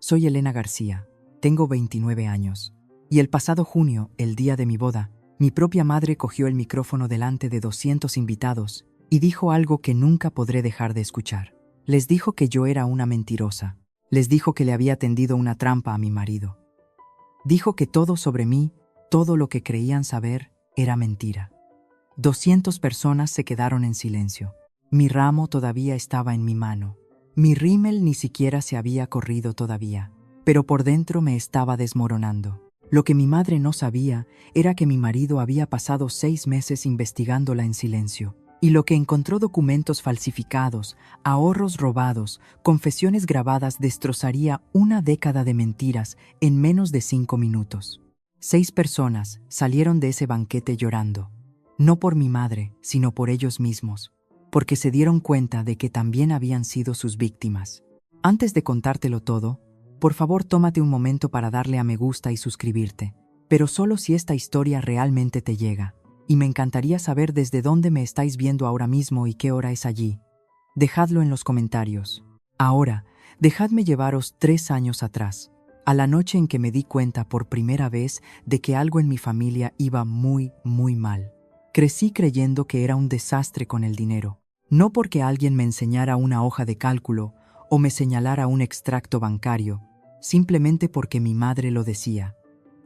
Soy Elena García, tengo 29 años. Y el pasado junio, el día de mi boda, mi propia madre cogió el micrófono delante de 200 invitados y dijo algo que nunca podré dejar de escuchar. Les dijo que yo era una mentirosa. Les dijo que le había tendido una trampa a mi marido. Dijo que todo sobre mí, todo lo que creían saber, era mentira. 200 personas se quedaron en silencio. Mi ramo todavía estaba en mi mano. Mi rímel ni siquiera se había corrido todavía, pero por dentro me estaba desmoronando. Lo que mi madre no sabía era que mi marido había pasado 6 meses investigándola en silencio, y lo que encontró: documentos falsificados, ahorros robados, confesiones grabadas, destrozaría una década de mentiras en menos de 5 minutos. 6 personas salieron de ese banquete llorando, no por mi madre, sino por ellos mismos, porque se dieron cuenta de que también habían sido sus víctimas. Antes de contártelo todo, por favor tómate un momento para darle a me gusta y suscribirte, pero solo si esta historia realmente te llega, y me encantaría saber desde dónde me estáis viendo ahora mismo y qué hora es allí. Dejadlo en los comentarios. Ahora, dejadme llevaros 3 años atrás, a la noche en que me di cuenta por primera vez de que algo en mi familia iba muy mal. Crecí creyendo que era un desastre con el dinero. No porque alguien me enseñara una hoja de cálculo o me señalara un extracto bancario, simplemente porque mi madre lo decía,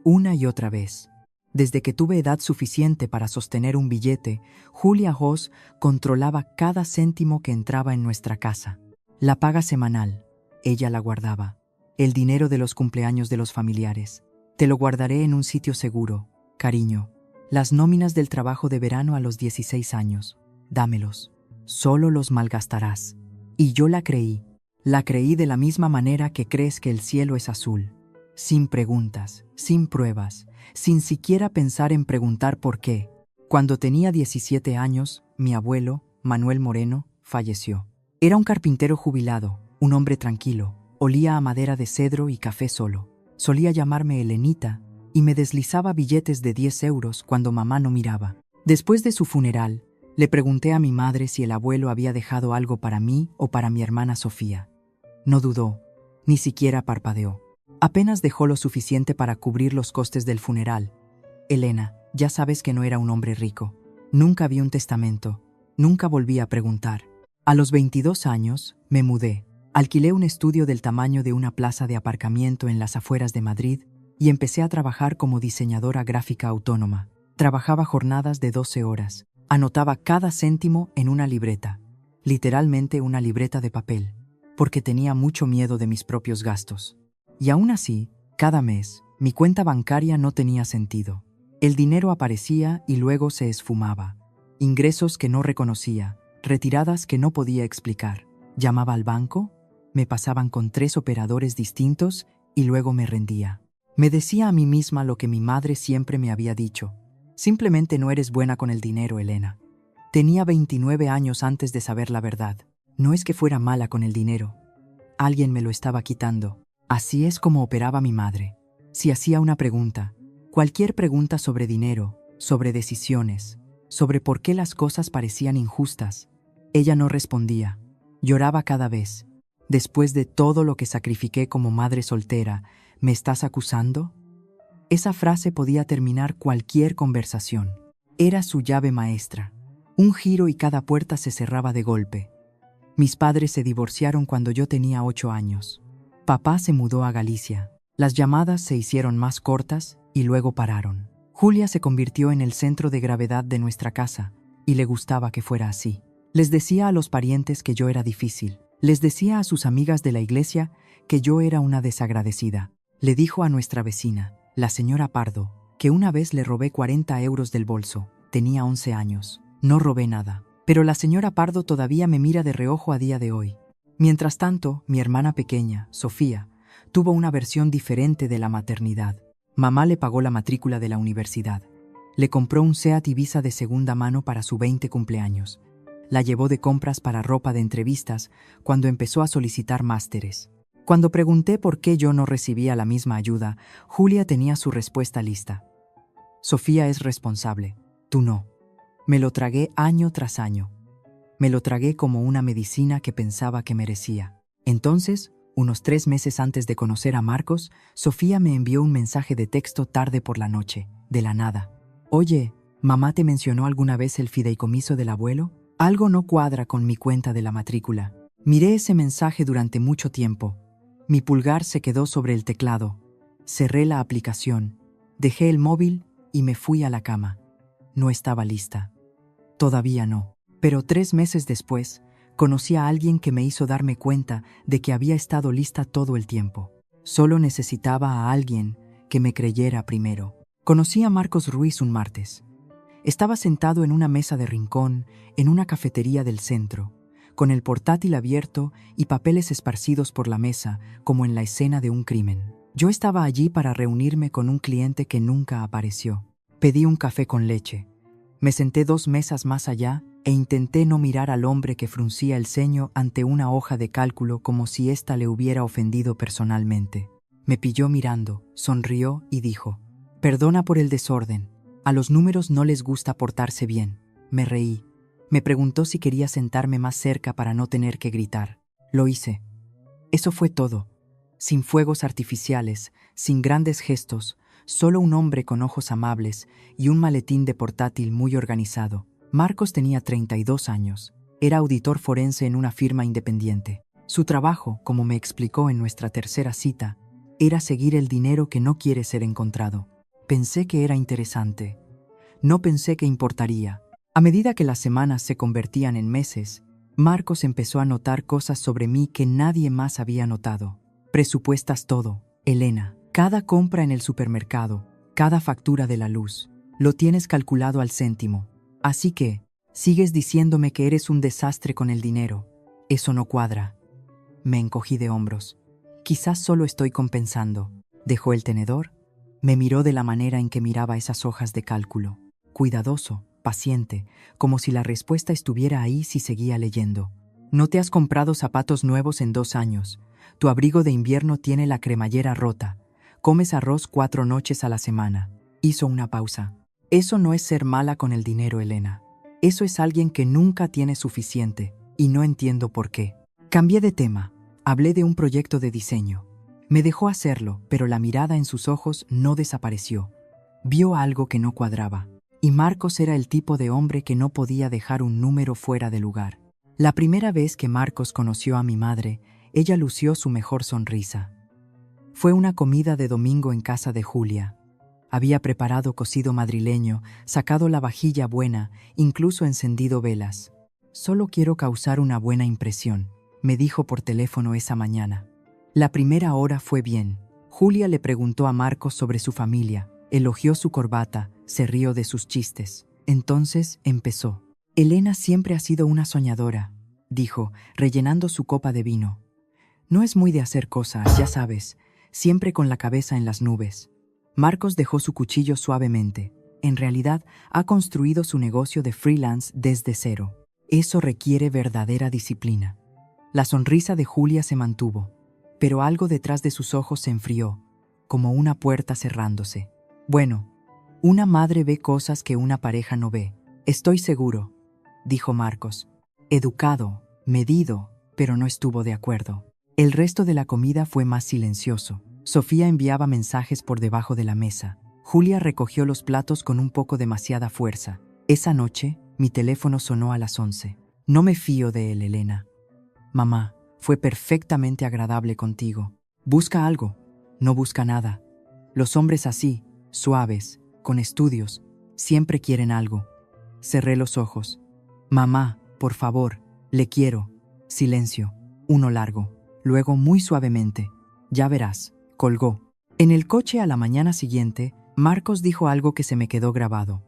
una y otra vez. Desde que tuve edad suficiente para sostener un billete, Julia Hoss controlaba cada céntimo que entraba en nuestra casa. La paga semanal, ella la guardaba. El dinero de los cumpleaños de los familiares. Te lo guardaré en un sitio seguro, cariño. Las nóminas del trabajo de verano a los 16 años. Dámelos. Solo los malgastarás. Y yo la creí de la misma manera que crees que el cielo es azul. Sin preguntas, sin pruebas, sin siquiera pensar en preguntar por qué. Cuando tenía 17 años, mi abuelo, Manuel Moreno, falleció. Era un carpintero jubilado, un hombre tranquilo, olía a madera de cedro y café solo. Solía llamarme Elenita y me deslizaba billetes de 10 euros cuando mamá no miraba. Después de su funeral, le pregunté a mi madre si el abuelo había dejado algo para mí o para mi hermana Sofía. No dudó, ni siquiera parpadeó. Apenas dejó lo suficiente para cubrir los costes del funeral. Elena, ya sabes que no era un hombre rico. Nunca vi un testamento. Nunca volví a preguntar. A los 22 años, me mudé. Alquilé un estudio del tamaño de una plaza de aparcamiento en las afueras de Madrid y empecé a trabajar como diseñadora gráfica autónoma. Trabajaba jornadas de 12 horas. Anotaba cada céntimo en una libreta, literalmente una libreta de papel, porque tenía mucho miedo de mis propios gastos. Y aún así, cada mes, mi cuenta bancaria no tenía sentido. El dinero aparecía y luego se esfumaba. Ingresos que no reconocía, retiradas que no podía explicar. Llamaba al banco, me pasaban con 3 operadores distintos y luego me rendía. Me decía a mí misma lo que mi madre siempre me había dicho. Simplemente no eres buena con el dinero, Elena. Tenía 29 años antes de saber la verdad. No es que fuera mala con el dinero. Alguien me lo estaba quitando. Así es como operaba mi madre. Si hacía una pregunta, cualquier pregunta sobre dinero, sobre decisiones, sobre por qué las cosas parecían injustas, ella no respondía. Lloraba cada vez. Después de todo lo que sacrifiqué como madre soltera, ¿me estás acusando? Esa frase podía terminar cualquier conversación. Era su llave maestra. Un giro y cada puerta se cerraba de golpe. Mis padres se divorciaron cuando yo tenía 8 años. Papá se mudó a Galicia. Las llamadas se hicieron más cortas y luego pararon. Julia se convirtió en el centro de gravedad de nuestra casa y le gustaba que fuera así. Les decía a los parientes que yo era difícil. Les decía a sus amigas de la iglesia que yo era una desagradecida. Le dijo a nuestra vecina, la señora Pardo, que una vez le robé 40 euros del bolso. Tenía 11 años. No robé nada. Pero la señora Pardo todavía me mira de reojo a día de hoy. Mientras tanto, mi hermana pequeña, Sofía, tuvo una versión diferente de la maternidad. Mamá le pagó la matrícula de la universidad. Le compró un Seat Ibiza de segunda mano para su 20 cumpleaños. La llevó de compras para ropa de entrevistas cuando empezó a solicitar másteres. Cuando pregunté por qué yo no recibía la misma ayuda, Julia tenía su respuesta lista. Sofía es responsable, tú no. Me lo tragué año tras año. Me lo tragué como una medicina que pensaba que merecía. Entonces, Unos 3 meses antes de conocer a Marcos, Sofía me envió un mensaje de texto tarde por la noche, de la nada. Oye, ¿mamá te mencionó alguna vez el fideicomiso del abuelo? Algo no cuadra con mi cuenta de la matrícula. Miré ese mensaje durante mucho tiempo. Mi pulgar se quedó sobre el teclado. Cerré la aplicación, dejé el móvil y me fui a la cama. No estaba lista. Todavía no. Pero 3 meses después, conocí a alguien que me hizo darme cuenta de que había estado lista todo el tiempo. Solo necesitaba a alguien que me creyera primero. Conocí a Marcos Ruiz un martes. Estaba sentado en una mesa de rincón, en una cafetería del centro, con el portátil abierto y papeles esparcidos por la mesa, como en la escena de un crimen. Yo estaba allí para reunirme con un cliente que nunca apareció. Pedí un café con leche. Me senté 2 mesas más allá e intenté no mirar al hombre que fruncía el ceño ante una hoja de cálculo como si ésta le hubiera ofendido personalmente. Me pilló mirando, sonrió y dijo: «Perdona por el desorden. A los números no les gusta portarse bien». Me reí. Me preguntó si quería sentarme más cerca para no tener que gritar. Lo hice. Eso fue todo. Sin fuegos artificiales, sin grandes gestos, solo un hombre con ojos amables y un maletín de portátil muy organizado. Marcos tenía 32 años. Era auditor forense en una firma independiente. Su trabajo, como me explicó en nuestra tercera cita, era seguir el dinero que no quiere ser encontrado. Pensé que era interesante. No pensé que importaría. A medida que las semanas se convertían en meses, Marcos empezó a notar cosas sobre mí que nadie más había notado. Presupuestas todo, Elena. Cada compra en el supermercado, cada factura de la luz, lo tienes calculado al céntimo. Así que, sigues diciéndome que eres un desastre con el dinero. Eso no cuadra. Me encogí de hombros. Quizás solo estoy compensando. Dejó el tenedor. Me miró de la manera en que miraba esas hojas de cálculo. Cuidadoso, paciente, como si la respuesta estuviera ahí si seguía leyendo. No te has comprado zapatos nuevos en 2 años. Tu abrigo de invierno tiene la cremallera rota. Comes arroz 4 noches a la semana. Hizo una pausa. Eso no es ser mala con el dinero, Elena. Eso es alguien que nunca tiene suficiente, y no entiendo por qué. Cambié de tema. Hablé de un proyecto de diseño. Me dejó hacerlo, pero la mirada en sus ojos no desapareció. Vio algo que no cuadraba. Y Marcos era el tipo de hombre que no podía dejar un número fuera de lugar. La primera vez que Marcos conoció a mi madre, ella lució su mejor sonrisa. Fue una comida de domingo en casa de Julia. Había preparado cocido madrileño, sacado la vajilla buena, incluso encendido velas. «Solo quiero causar una buena impresión», me dijo por teléfono esa mañana. La primera hora fue bien. Julia le preguntó a Marcos sobre su familia, elogió su corbata, se rió de sus chistes. Entonces empezó. «Elena siempre ha sido una soñadora», dijo, rellenando su copa de vino. «No es muy de hacer cosas, ya sabes, siempre con la cabeza en las nubes». Marcos dejó su cuchillo suavemente. En realidad, ha construido su negocio de freelance desde cero. Eso requiere verdadera disciplina. La sonrisa de Julia se mantuvo, pero algo detrás de sus ojos se enfrió, como una puerta cerrándose. «Bueno, una madre ve cosas que una pareja no ve. Estoy seguro», dijo Marcos. Educado, medido, pero no estuvo de acuerdo. El resto de la comida fue más silencioso. Sofía enviaba mensajes por debajo de la mesa. Julia recogió los platos con un poco demasiada fuerza. Esa noche, mi teléfono sonó a las 11. «No me fío de él, Elena». «Mamá, fue perfectamente agradable contigo. Busca algo». «No busca nada. Los hombres así, suaves, con estudios, siempre quieren algo». Cerré los ojos. «Mamá, por favor, le quiero». Silencio. Uno largo. Luego muy suavemente. «Ya verás». Colgó. En el coche a la mañana siguiente, Marcos dijo algo que se me quedó grabado.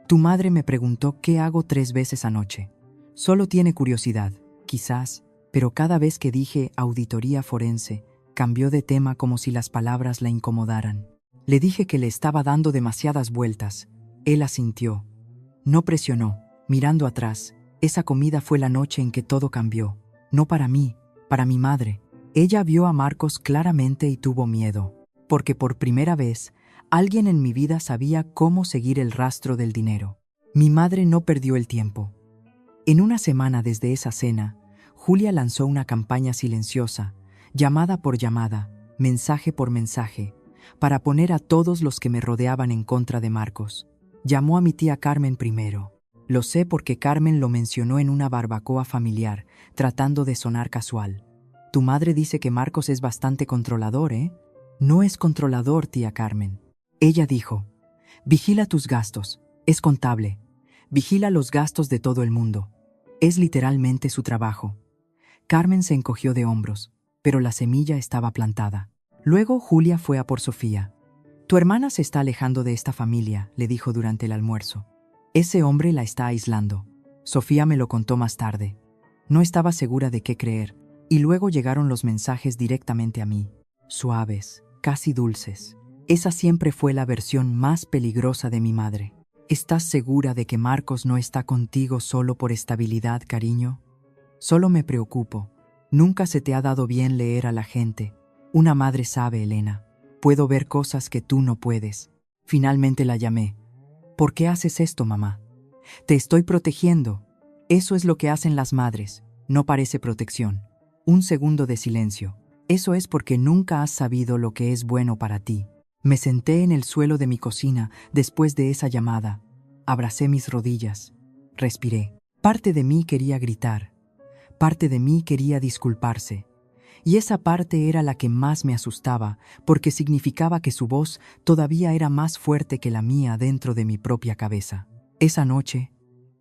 «Tu madre me preguntó qué hago 3 veces anoche. Solo tiene curiosidad, quizás, pero cada vez que dije auditoría forense, cambió de tema como si las palabras la incomodaran. Le dije que le estaba dando demasiadas vueltas. Él asintió. No presionó. Mirando atrás, esa comida fue la noche en que todo cambió. No para mí, para mi madre. Ella vio a Marcos claramente y tuvo miedo, porque por primera vez, alguien en mi vida sabía cómo seguir el rastro del dinero. Mi madre no perdió el tiempo. En una semana desde esa cena, Julia lanzó una campaña silenciosa, llamada por llamada, mensaje por mensaje, para poner a todos los que me rodeaban en contra de Marcos. Llamó a mi tía Carmen primero. Lo sé porque Carmen lo mencionó en una barbacoa familiar, tratando de sonar casual. Tu madre dice que Marcos es bastante controlador, ¿eh? No es controlador, tía Carmen. Ella dijo, vigila tus gastos, es contable. Vigila los gastos de todo el mundo. Es literalmente su trabajo. Carmen se encogió de hombros, pero la semilla estaba plantada. Luego Julia fue a por Sofía. Tu hermana se está alejando de esta familia, le dijo durante el almuerzo. Ese hombre la está aislando. Sofía me lo contó más tarde. No estaba segura de qué creer, y luego llegaron los mensajes directamente a mí. Suaves, casi dulces. Esa siempre fue la versión más peligrosa de mi madre. ¿Estás segura de que Marcos no está contigo solo por estabilidad, cariño? Solo me preocupo. Nunca se te ha dado bien leer a la gente. Una madre sabe, Elena. Puedo ver cosas que tú no puedes. Finalmente la llamé. ¿Por qué haces esto, mamá? Te estoy protegiendo. Eso es lo que hacen las madres. No parece protección. Un segundo de silencio. Eso es porque nunca has sabido lo que es bueno para ti. Me senté en el suelo de mi cocina después de esa llamada. Abracé mis rodillas. Respiré. Parte de mí quería gritar. Parte de mí quería disculparse. Y esa parte era la que más me asustaba, porque significaba que su voz todavía era más fuerte que la mía dentro de mi propia cabeza. Esa noche,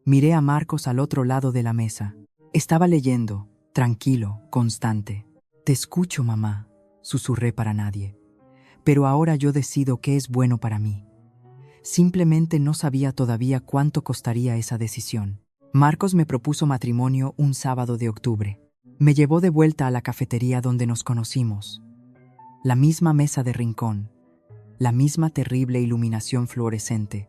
miré a Marcos al otro lado de la mesa. Estaba leyendo, tranquilo, constante. Te escucho, mamá, susurré para nadie. Pero ahora yo decido qué es bueno para mí. Simplemente no sabía todavía cuánto costaría esa decisión. Marcos me propuso matrimonio un sábado de octubre. Me llevó de vuelta a la cafetería donde nos conocimos. La misma mesa de rincón, la misma terrible iluminación fluorescente.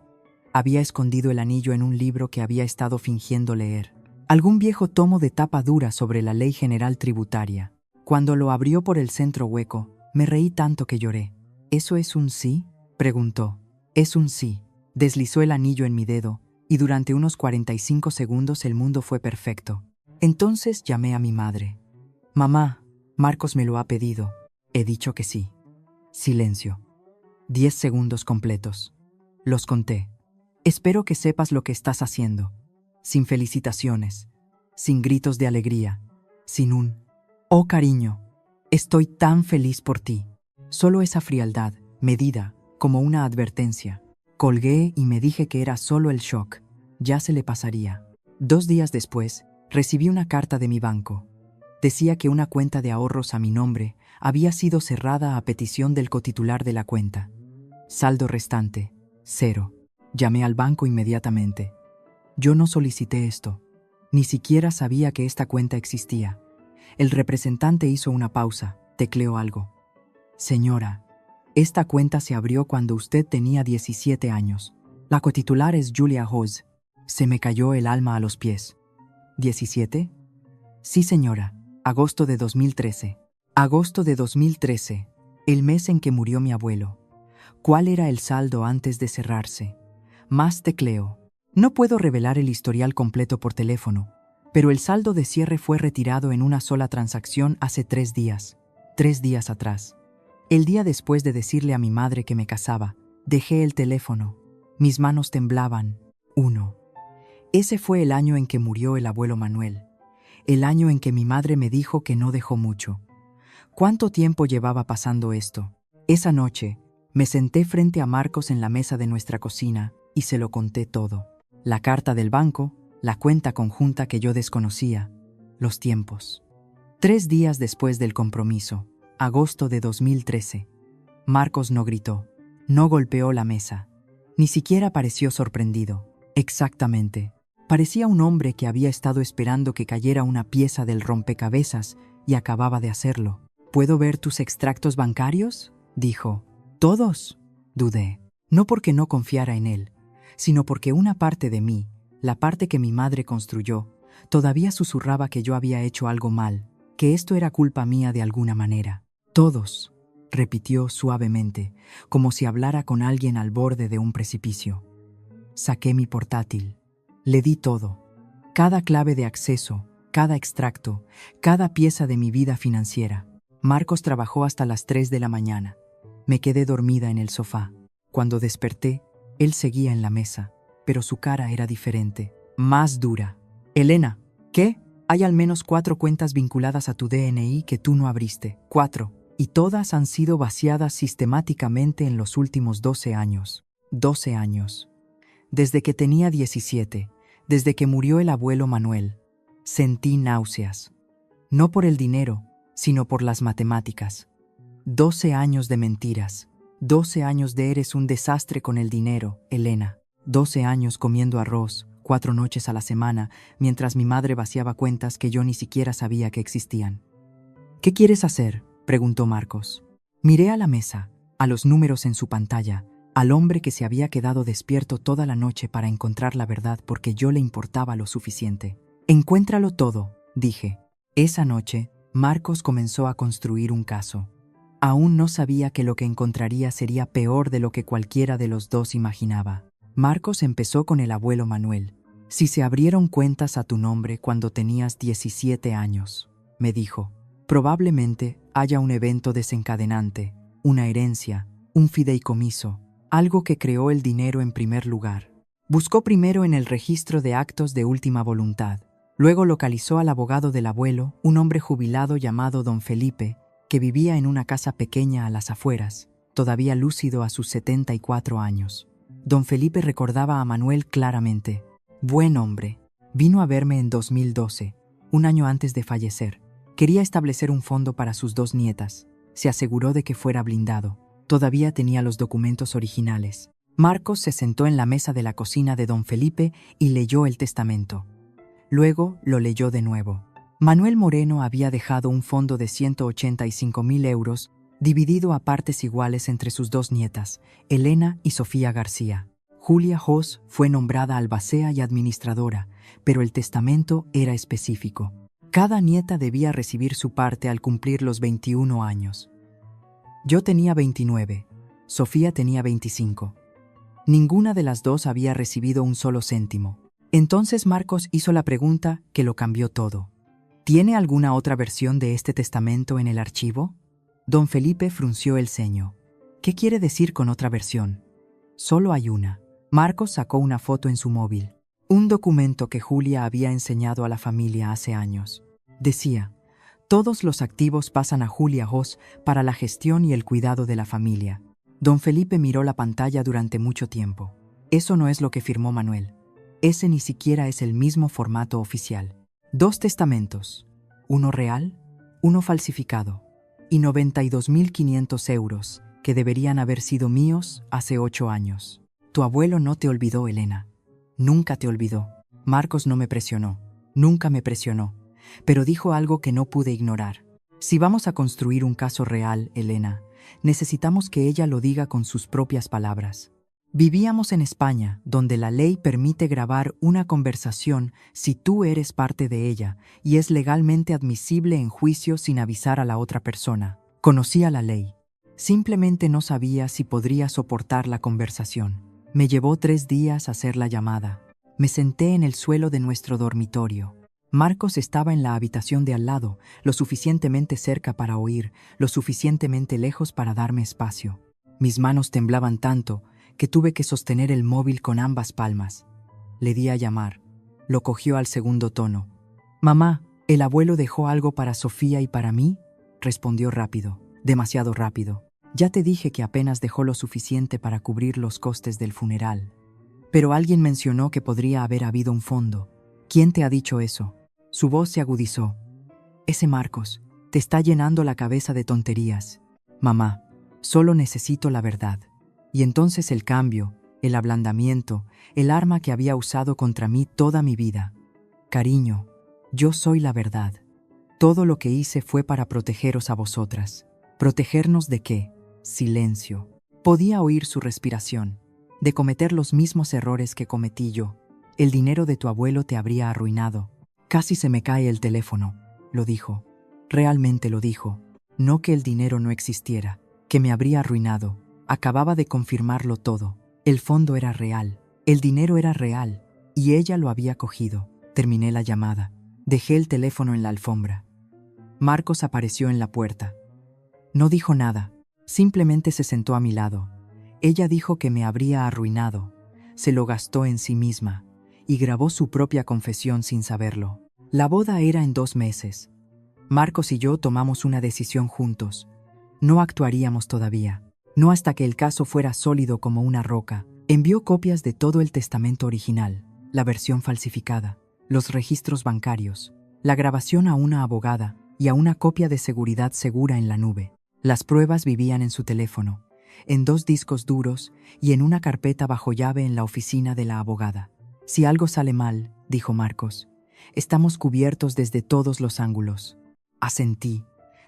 Había escondido el anillo en un libro que había estado fingiendo leer. Algún viejo tomo de tapa dura sobre la ley general tributaria. Cuando lo abrió por el centro hueco, me reí tanto que lloré. ¿Eso es un sí?, preguntó. Es un sí. Deslizó el anillo en mi dedo y durante unos 45 segundos el mundo fue perfecto. Entonces llamé a mi madre. Mamá, Marcos me lo ha pedido. He dicho que sí. Silencio. 10 segundos completos. Los conté. Espero que sepas lo que estás haciendo. Sin felicitaciones, sin gritos de alegría, sin un «Oh, cariño, estoy tan feliz por ti». Solo esa frialdad, medida, como una advertencia. Colgué y me dije que era solo el shock. Ya se le pasaría. 2 días después, recibí una carta de mi banco. Decía que una cuenta de ahorros a mi nombre había sido cerrada a petición del cotitular de la cuenta. Saldo restante, 0. Llamé al banco inmediatamente. Yo no solicité esto. Ni siquiera sabía que esta cuenta existía. El representante hizo una pausa, tecleó algo. Señora, esta cuenta se abrió cuando usted tenía 17 años. La cotitular es Julia Hose. Se me cayó el alma a los pies. ¿17? Sí, señora. Agosto de 2013. Agosto de 2013, el mes en que murió mi abuelo. ¿Cuál era el saldo antes de cerrarse? Más tecleo. No puedo revelar el historial completo por teléfono, pero el saldo de cierre fue retirado en una sola transacción hace 3 días. 3 días atrás. El día después de decirle a mi madre que me casaba, dejé el teléfono. Mis manos temblaban. 1. Ese fue el año en que murió el abuelo Manuel. El año en que mi madre me dijo que no dejó mucho. ¿Cuánto tiempo llevaba pasando esto? Esa noche, me senté frente a Marcos en la mesa de nuestra cocina y se lo conté todo. La carta del banco, la cuenta conjunta que yo desconocía, los tiempos. 3 días después del compromiso, agosto de 2013, Marcos no gritó, no golpeó la mesa, ni siquiera pareció sorprendido. Exactamente. Parecía un hombre que había estado esperando que cayera una pieza del rompecabezas y acababa de hacerlo. ¿Puedo ver tus extractos bancarios?, dijo. ¿Todos?, dudé. No porque no confiara en él, sino porque una parte de mí, la parte que mi madre construyó, todavía susurraba que yo había hecho algo mal, que esto era culpa mía de alguna manera. Todos, repitió suavemente, como si hablara con alguien al borde de un precipicio. Saqué mi portátil. Le di todo. Cada clave de acceso, cada extracto, cada pieza de mi vida financiera. Marcos trabajó hasta las 3 de la mañana. Me quedé dormida en el sofá. Cuando desperté, él seguía en la mesa, pero su cara era diferente, más dura. Elena, ¿qué? Hay al menos 4 cuentas vinculadas a tu DNI que tú no abriste. 4. Y todas han sido vaciadas sistemáticamente en los últimos 12 años. 12 años. Desde que tenía 17, desde que murió el abuelo Manuel, sentí náuseas. No por el dinero, sino por las matemáticas. 12 años de mentiras. 12 años de eres un desastre con el dinero, Elena. 12 años comiendo arroz, 4 noches a la semana, mientras mi madre vaciaba cuentas que yo ni siquiera sabía que existían. ¿Qué quieres hacer?, preguntó Marcos. Miré a la mesa, a los números en su pantalla, al hombre que se había quedado despierto toda la noche para encontrar la verdad porque yo le importaba lo suficiente. Encuéntralo todo, dije. Esa noche, Marcos comenzó a construir un caso. Aún no sabía que lo que encontraría sería peor de lo que cualquiera de los dos imaginaba. Marcos empezó con el abuelo Manuel. Si se abrieron cuentas a tu nombre cuando tenías 17 años, me dijo, probablemente haya un evento desencadenante, una herencia, un fideicomiso, algo que creó el dinero en primer lugar. Buscó primero en el registro de actos de última voluntad. Luego localizó al abogado del abuelo, un hombre jubilado llamado don Felipe, que vivía en una casa pequeña a las afueras, todavía lúcido a sus 74 años. Don Felipe recordaba a Manuel claramente. Buen hombre. Vino a verme en 2012, un año antes de fallecer. Quería establecer un fondo para sus 2 nietas. Se aseguró de que fuera blindado. Todavía tenía los documentos originales. Marcos se sentó en la mesa de la cocina de don Felipe y leyó el testamento. Luego lo leyó de nuevo. Manuel Moreno había dejado un fondo de 185.000 euros dividido a partes iguales entre sus 2 nietas, Elena y Sofía García. Julia Jos fue nombrada albacea y administradora, pero el testamento era específico. Cada nieta debía recibir su parte al cumplir los 21 años. Yo tenía 29, Sofía tenía 25. Ninguna de las dos había recibido un solo céntimo. Entonces Marcos hizo la pregunta que lo cambió todo. ¿Tiene alguna otra versión de este testamento en el archivo? Don Felipe frunció el ceño. ¿Qué quiere decir con otra versión? Solo hay una. Marcos sacó una foto en su móvil. Un documento que Julia había enseñado a la familia hace años. Decía, todos los activos pasan a Julia Jos para la gestión y el cuidado de la familia. Don Felipe miró la pantalla durante mucho tiempo. Eso no es lo que firmó Manuel. Ese ni siquiera es el mismo formato oficial. 2 testamentos. Uno real, uno falsificado. Y 92.500 euros, que deberían haber sido míos hace 8 años. Tu abuelo no te olvidó, Elena. Nunca te olvidó. Marcos no me presionó. Nunca me presionó. Pero dijo algo que no pude ignorar. Si vamos a construir un caso real, Elena, necesitamos que ella lo diga con sus propias palabras. Vivíamos en España, donde la ley permite grabar una conversación si tú eres parte de ella, y es legalmente admisible en juicio sin avisar a la otra persona. Conocía la ley. Simplemente no sabía si podría soportar la conversación. Me llevó 3 días hacer la llamada. Me senté en el suelo de nuestro dormitorio. Marcos estaba en la habitación de al lado, lo suficientemente cerca para oír, lo suficientemente lejos para darme espacio. Mis manos temblaban tanto que tuve que sostener el móvil con ambas palmas. Le di a llamar. Lo cogió al segundo tono. «Mamá, ¿el abuelo dejó algo para Sofía y para mí?», respondió rápido, demasiado rápido. «Ya te dije que apenas dejó lo suficiente para cubrir los costes del funeral. Pero alguien mencionó que podría haber habido un fondo. ¿Quién te ha dicho eso?». Su voz se agudizó. «Ese Marcos, te está llenando la cabeza de tonterías. Mamá, solo necesito la verdad». Y entonces el cambio, el ablandamiento, el arma que había usado contra mí toda mi vida. «Cariño, yo soy la verdad. Todo lo que hice fue para protegeros a vosotras». ¿Protegernos de qué? Silencio. Podía oír su respiración. De cometer los mismos errores que cometí yo. El dinero de tu abuelo te habría arruinado. Casi se me cae el teléfono, lo dijo. Realmente lo dijo. No que el dinero no existiera, que me habría arruinado. Acababa de confirmarlo todo. El fondo era real, el dinero era real, y ella lo había cogido. Terminé la llamada. Dejé el teléfono en la alfombra. Marcos apareció en la puerta. No dijo nada, simplemente se sentó a mi lado. Ella dijo que me habría arruinado, se lo gastó en sí misma y grabó su propia confesión sin saberlo. La boda era en 2 meses. Marcos y yo tomamos una decisión juntos. No actuaríamos todavía, no hasta que el caso fuera sólido como una roca. Envió copias de todo el testamento original, la versión falsificada, los registros bancarios, la grabación a una abogada y a una copia de seguridad segura en la nube. Las pruebas vivían en su teléfono, en 2 discos duros y en una carpeta bajo llave en la oficina de la abogada. Si algo sale mal, dijo Marcos, estamos cubiertos desde todos los ángulos. Asentí.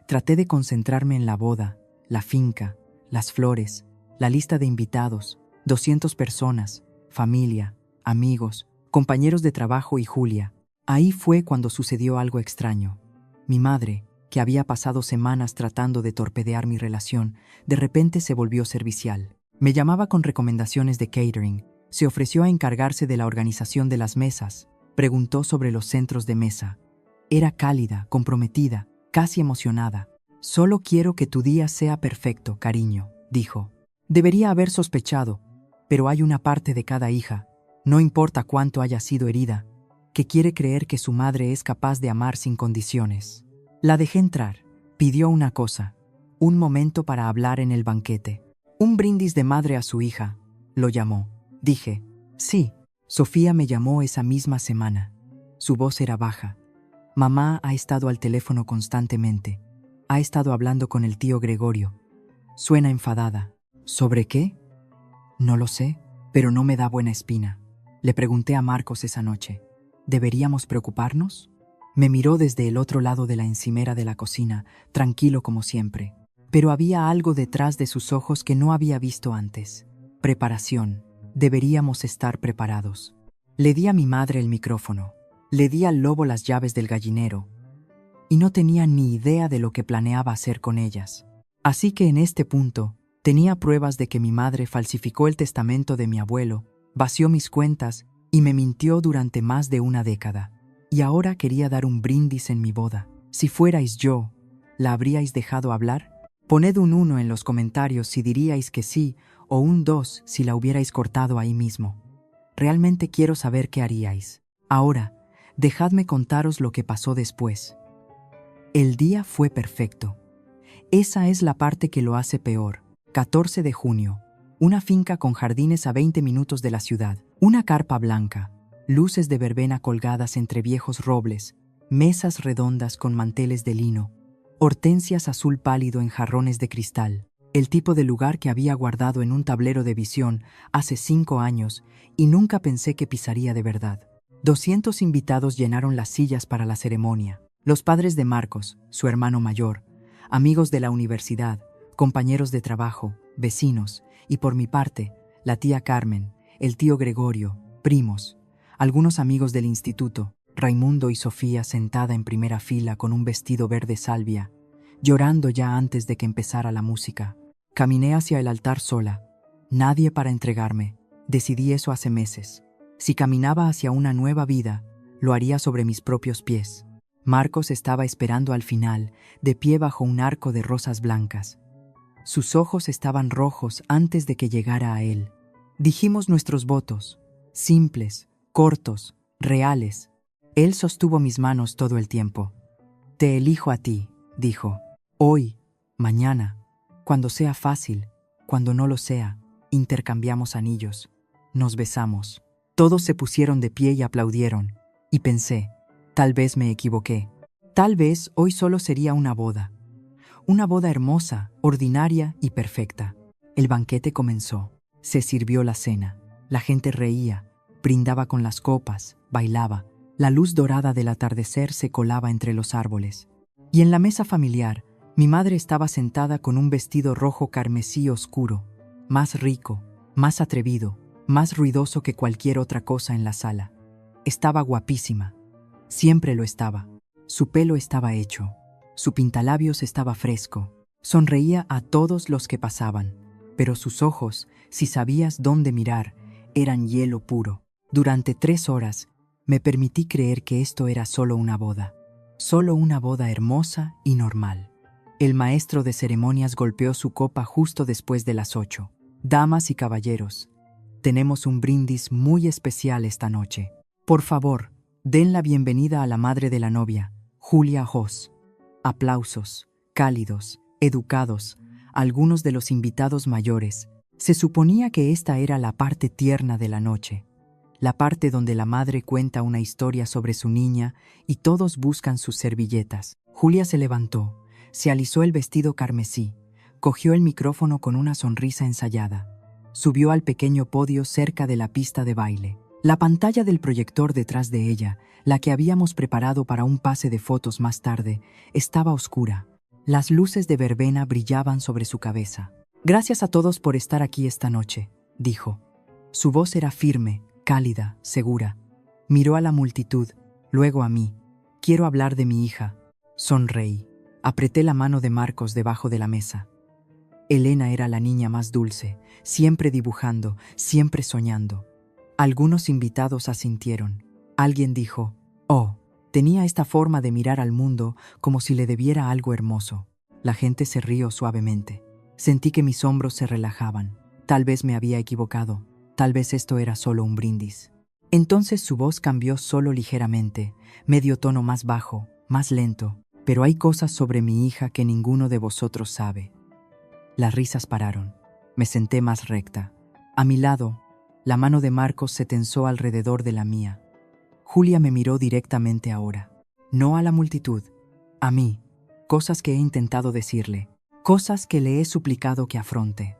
Traté de concentrarme en la boda, la finca, las flores, la lista de invitados, 200 personas, familia, amigos, compañeros de trabajo y Julia. Ahí fue cuando sucedió algo extraño. Mi madre, que había pasado semanas tratando de torpedear mi relación, de repente se volvió servicial. Me llamaba con recomendaciones de catering, se ofreció a encargarse de la organización de las mesas, preguntó sobre los centros de mesa. Era cálida, comprometida, casi emocionada. Solo quiero que tu día sea perfecto, cariño, dijo. Debería haber sospechado, pero hay una parte de cada hija, no importa cuánto haya sido herida, que quiere creer que su madre es capaz de amar sin condiciones. La dejé entrar. Pidió una cosa, un momento para hablar en el banquete. Un brindis de madre a su hija, lo llamó. Dije, sí. Sofía me llamó esa misma semana. Su voz era baja. Mamá ha estado al teléfono constantemente. Ha estado hablando con el tío Gregorio. Suena enfadada. ¿Sobre qué? No lo sé, pero no me da buena espina. Le pregunté a Marcos esa noche. ¿Deberíamos preocuparnos? Me miró desde el otro lado de la encimera de la cocina, tranquilo como siempre. Pero había algo detrás de sus ojos que no había visto antes. Preparación. Deberíamos estar preparados. Le di a mi madre el micrófono. Le di al lobo las llaves del gallinero. Y no tenía ni idea de lo que planeaba hacer con ellas. Así que en este punto, tenía pruebas de que mi madre falsificó el testamento de mi abuelo, vació mis cuentas y me mintió durante más de una década. Y ahora quería dar un brindis en mi boda. Si fuerais yo, ¿la habríais dejado hablar? Poned un 1 en los comentarios si diríais que sí, o un 2 si la hubierais cortado ahí mismo. Realmente quiero saber qué haríais. Ahora, dejadme contaros lo que pasó después. El día fue perfecto. Esa es la parte que lo hace peor. 14 de junio. Una finca con jardines a 20 minutos de la ciudad. Una carpa blanca. Luces de verbena colgadas entre viejos robles, mesas redondas con manteles de lino, hortensias azul pálido en jarrones de cristal, el tipo de lugar que había guardado en un tablero de visión hace 5 años y nunca pensé que pisaría de verdad. 200 invitados llenaron las sillas para la ceremonia. Los padres de Marcos, su hermano mayor, amigos de la universidad, compañeros de trabajo, vecinos, y por mi parte, la tía Carmen, el tío Gregorio, primos, algunos amigos del instituto, Raimundo y Sofía sentada en primera fila con un vestido verde salvia, llorando ya antes de que empezara la música. Caminé hacia el altar sola. Nadie para entregarme. Decidí eso hace meses. Si caminaba hacia una nueva vida, lo haría sobre mis propios pies. Marcos estaba esperando al final, de pie bajo un arco de rosas blancas. Sus ojos estaban rojos antes de que llegara a él. Dijimos nuestros votos, simples, cortos, reales. Él sostuvo mis manos todo el tiempo. Te elijo a ti, dijo. Hoy, mañana, cuando sea fácil, cuando no lo sea, intercambiamos anillos. Nos besamos. Todos se pusieron de pie y aplaudieron. Y pensé, tal vez me equivoqué. Tal vez hoy solo sería una boda. Una boda hermosa, ordinaria y perfecta. El banquete comenzó. Se sirvió la cena. La gente reía, brindaba con las copas, bailaba. La luz dorada del atardecer se colaba entre los árboles. Y en la mesa familiar, mi madre estaba sentada con un vestido rojo carmesí oscuro, más rico, más atrevido, más ruidoso que cualquier otra cosa en la sala. Estaba guapísima. Siempre lo estaba. Su pelo estaba hecho. Su pintalabios estaba fresco. Sonreía a todos los que pasaban. Pero sus ojos, si sabías dónde mirar, eran hielo puro. Durante 3 horas, me permití creer que esto era solo una boda hermosa y normal. El maestro de ceremonias golpeó su copa justo después de las 8. Damas y caballeros, tenemos un brindis muy especial esta noche. Por favor, den la bienvenida a la madre de la novia, Julia Hoss. Aplausos, cálidos, educados, algunos de los invitados mayores. Se suponía que esta era la parte tierna de la noche, la parte donde la madre cuenta una historia sobre su niña y todos buscan sus servilletas. Julia se levantó, se alisó el vestido carmesí, cogió el micrófono con una sonrisa ensayada, subió al pequeño podio cerca de la pista de baile. La pantalla del proyector detrás de ella, la que habíamos preparado para un pase de fotos más tarde, estaba oscura. Las luces de verbena brillaban sobre su cabeza. «Gracias a todos por estar aquí esta noche», dijo. Su voz era firme, cálida, segura. Miró a la multitud, luego a mí. «Quiero hablar de mi hija». Sonreí. Apreté la mano de Marcos debajo de la mesa. Elena era la niña más dulce, siempre dibujando, siempre soñando. Algunos invitados asintieron. Alguien dijo, «Oh, tenía esta forma de mirar al mundo como si le debiera algo hermoso». La gente se rió suavemente. Sentí que mis hombros se relajaban. Tal vez me había equivocado. Tal vez esto era solo un brindis. Entonces su voz cambió solo ligeramente, medio tono más bajo, más lento. «Pero hay cosas sobre mi hija que ninguno de vosotros sabe». Las risas pararon. Me senté más recta. A mi lado, la mano de Marcos se tensó alrededor de la mía. Julia me miró directamente ahora. No a la multitud, a mí. Cosas que he intentado decirle, cosas que le he suplicado que afronte.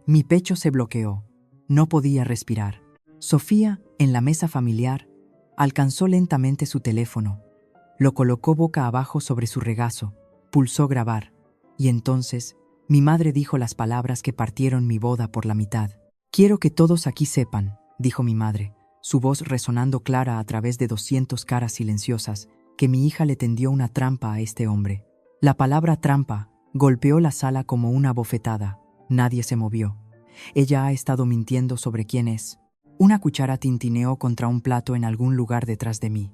Mi pecho se bloqueó. No podía respirar. Sofía, en la mesa familiar, alcanzó lentamente su teléfono. Lo colocó boca abajo sobre su regazo, pulsó grabar, y entonces mi madre dijo las palabras que partieron mi boda por la mitad. «Quiero que todos aquí sepan», dijo mi madre, su voz resonando clara a través de 200 caras silenciosas, que mi hija le tendió una trampa a este hombre. La palabra trampa golpeó la sala como una bofetada. Nadie se movió. Ella ha estado mintiendo sobre quién es. Una cuchara tintineó contra un plato en algún lugar detrás de mí.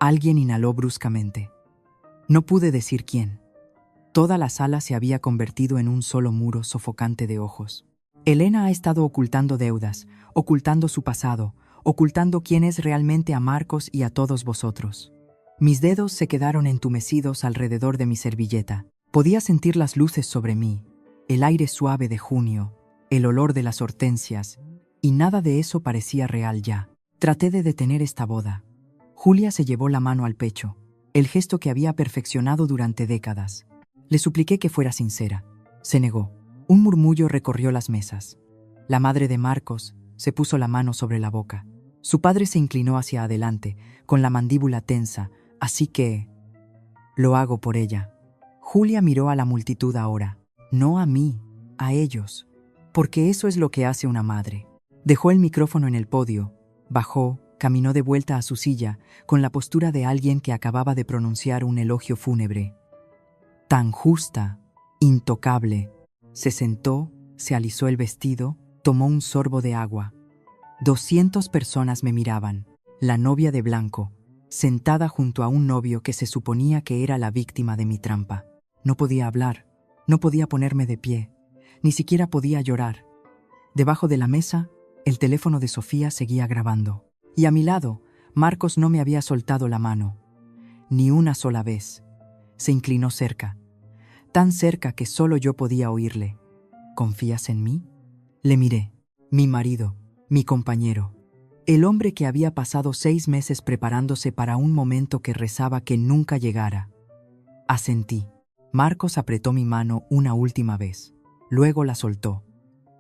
Alguien inhaló bruscamente. No pude decir quién. Toda la sala se había convertido en un solo muro sofocante de ojos. Elena ha estado ocultando deudas, ocultando su pasado, ocultando quién es realmente a Marcos y a todos vosotros. Mis dedos se quedaron entumecidos alrededor de mi servilleta. Podía sentir las luces sobre mí, el aire suave de junio, el olor de las hortensias, y nada de eso parecía real ya. Traté de detener esta boda. Julia se llevó la mano al pecho, el gesto que había perfeccionado durante décadas. Le supliqué que fuera sincera. Se negó. Un murmullo recorrió las mesas. La madre de Marcos se puso la mano sobre la boca. Su padre se inclinó hacia adelante, con la mandíbula tensa, así que... «Lo hago por ella». Julia miró a la multitud ahora. No a mí, a ellos. Porque eso es lo que hace una madre. Dejó el micrófono en el podio, bajó, caminó de vuelta a su silla, con la postura de alguien que acababa de pronunciar un elogio fúnebre. Tan justa, intocable. Se sentó, se alisó el vestido, tomó un sorbo de agua. 200 personas me miraban. La novia de blanco, sentada junto a un novio que se suponía que era la víctima de mi trampa. No podía hablar, no podía ponerme de pie, ni siquiera podía llorar. Debajo de la mesa, el teléfono de Sofía seguía grabando. Y a mi lado, Marcos no me había soltado la mano. Ni una sola vez. Se inclinó cerca, tan cerca que solo yo podía oírle. «¿Confías en mí?». Le miré. Mi marido, mi compañero. El hombre que había pasado 6 meses preparándose para un momento que rezaba que nunca llegara. Asentí. Marcos apretó mi mano una última vez. Luego la soltó.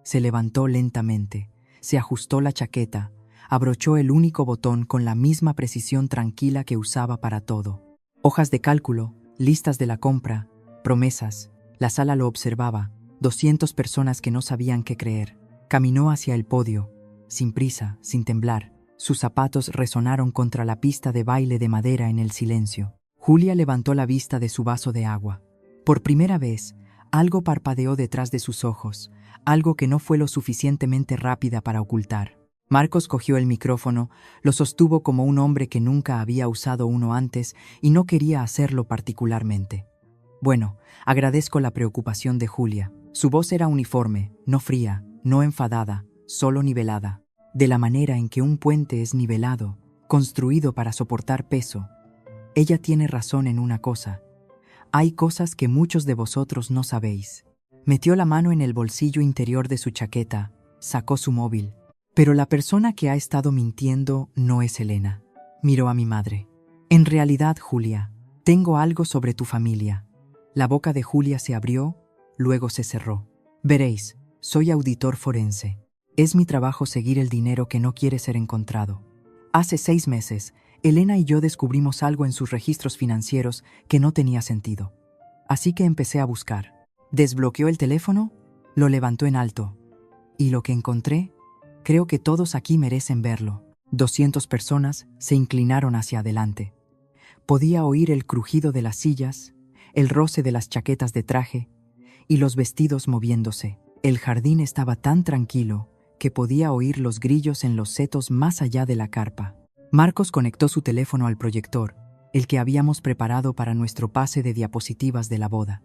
Se levantó lentamente, se ajustó la chaqueta, abrochó el único botón con la misma precisión tranquila que usaba para todo. Hojas de cálculo, listas de la compra, promesas. La sala lo observaba, 200 personas que no sabían qué creer. Caminó hacia el podio, sin prisa, sin temblar. Sus zapatos resonaron contra la pista de baile de madera en el silencio. Julia levantó la vista de su vaso de agua. Por primera vez, algo parpadeó detrás de sus ojos, algo que no fue lo suficientemente rápida para ocultar. Marcos cogió el micrófono, lo sostuvo como un hombre que nunca había usado uno antes y no quería hacerlo particularmente. Bueno, agradezco la preocupación de Julia. Su voz era uniforme, no fría, no enfadada, solo nivelada. De la manera en que un puente es nivelado, construido para soportar peso. Ella tiene razón en una cosa. Hay cosas que muchos de vosotros no sabéis. Metió la mano en el bolsillo interior de su chaqueta, sacó su móvil. Pero la persona que ha estado mintiendo no es Elena. Miró a mi madre. En realidad, Julia, tengo algo sobre tu familia. La boca de Julia se abrió, luego se cerró. Veréis, soy auditor forense. Es mi trabajo seguir el dinero que no quiere ser encontrado. Hace 6 meses, Elena y yo descubrimos algo en sus registros financieros que no tenía sentido. Así que empecé a buscar. Desbloqueó el teléfono, lo levantó en alto. Y lo que encontré, creo que todos aquí merecen verlo. 200 personas se inclinaron hacia adelante. Podía oír el crujido de las sillas, el roce de las chaquetas de traje y los vestidos moviéndose. El jardín estaba tan tranquilo que podía oír los grillos en los setos más allá de la carpa. Marcos conectó su teléfono al proyector, el que habíamos preparado para nuestro pase de diapositivas de la boda.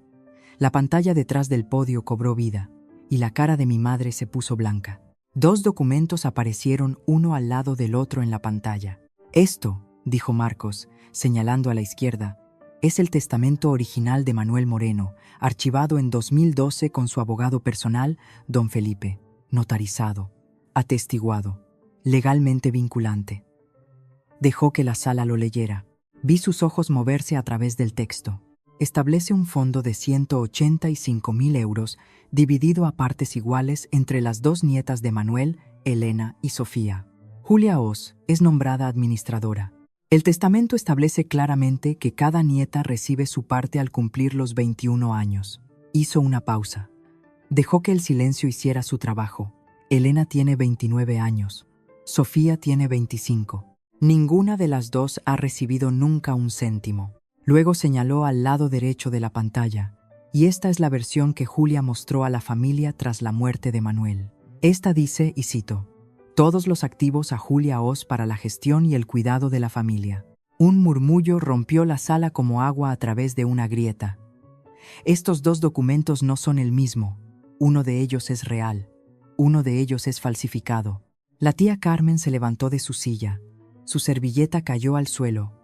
La pantalla detrás del podio cobró vida, y la cara de mi madre se puso blanca. 2 documentos aparecieron uno al lado del otro en la pantalla. Esto, dijo Marcos, señalando a la izquierda, es el testamento original de Manuel Moreno, archivado en 2012 con su abogado personal, don Felipe, notarizado, atestiguado, legalmente vinculante. Dejó que la sala lo leyera. Vi sus ojos moverse a través del texto. Establece un fondo de 185.000 euros dividido a partes iguales entre las 2 nietas de Manuel, Elena y Sofía. Julia Oz es nombrada administradora. El testamento establece claramente que cada nieta recibe su parte al cumplir los 21 años. Hizo una pausa. Dejó que el silencio hiciera su trabajo. Elena tiene 29 años. Sofía tiene 25. Ninguna de las dos ha recibido nunca un céntimo. Luego señaló al lado derecho de la pantalla. Y esta es la versión que Julia mostró a la familia tras la muerte de Manuel. Esta dice, y cito, todos los activos a Julia Oz para la gestión y el cuidado de la familia. Un murmullo rompió la sala como agua a través de una grieta. Estos 2 documentos no son el mismo. Uno de ellos es real. Uno de ellos es falsificado. La tía Carmen se levantó de su silla. Su servilleta cayó al suelo.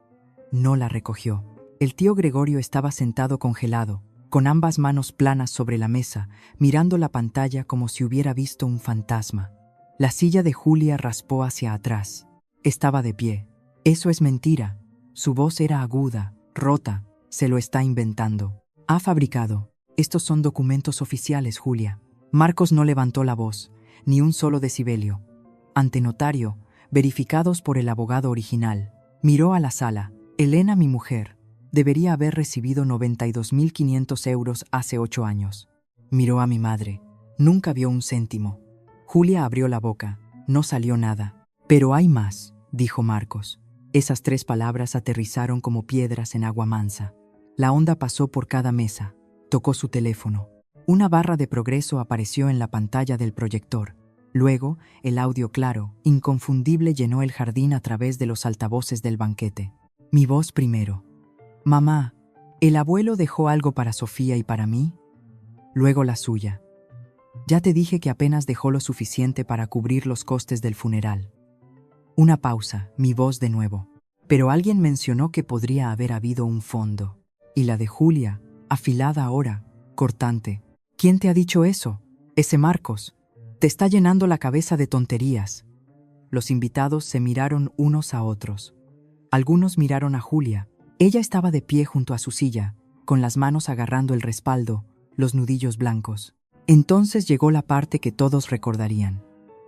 No la recogió. El tío Gregorio estaba sentado congelado, con ambas manos planas sobre la mesa, mirando la pantalla como si hubiera visto un fantasma. La silla de Julia raspó hacia atrás. Estaba de pie. Eso es mentira. Su voz era aguda, rota. Se lo está inventando. Ha fabricado. Estos son documentos oficiales, Julia. Marcos no levantó la voz, ni un solo decibelio. Ante notario, verificados por el abogado original. Miró a la sala. Elena, mi mujer, debería haber recibido 92.500 euros hace 8 años. Miró a mi madre. Nunca vio un céntimo. Julia abrió la boca. No salió nada. Pero hay más, dijo Marcos. Esas 3 palabras aterrizaron como piedras en agua mansa. La onda pasó por cada mesa. Tocó su teléfono. Una barra de progreso apareció en la pantalla del proyector. Luego, el audio claro, inconfundible llenó el jardín a través de los altavoces del banquete. Mi voz primero. Mamá, ¿el abuelo dejó algo para Sofía y para mí? Luego la suya. Ya te dije que apenas dejó lo suficiente para cubrir los costes del funeral. Una pausa, mi voz de nuevo. Pero alguien mencionó que podría haber habido un fondo. Y la de Julia, afilada ahora, cortante. ¿Quién te ha dicho eso? Ese Marcos. Te está llenando la cabeza de tonterías. Los invitados se miraron unos a otros. Algunos miraron a Julia. Ella estaba de pie junto a su silla, con las manos agarrando el respaldo, los nudillos blancos. Entonces llegó la parte que todos recordarían.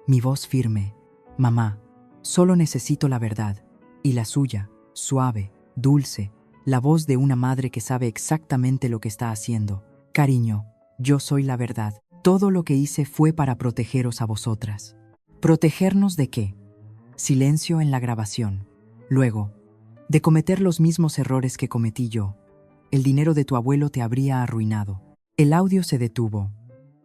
Mi voz firme. Mamá, solo necesito la verdad. Y la suya, suave, dulce, la voz de una madre que sabe exactamente lo que está haciendo. Cariño, yo soy la verdad. Todo lo que hice fue para protegeros a vosotras. ¿Protegernos de qué? Silencio en la grabación. Luego, de cometer los mismos errores que cometí yo. El dinero de tu abuelo te habría arruinado. El audio se detuvo.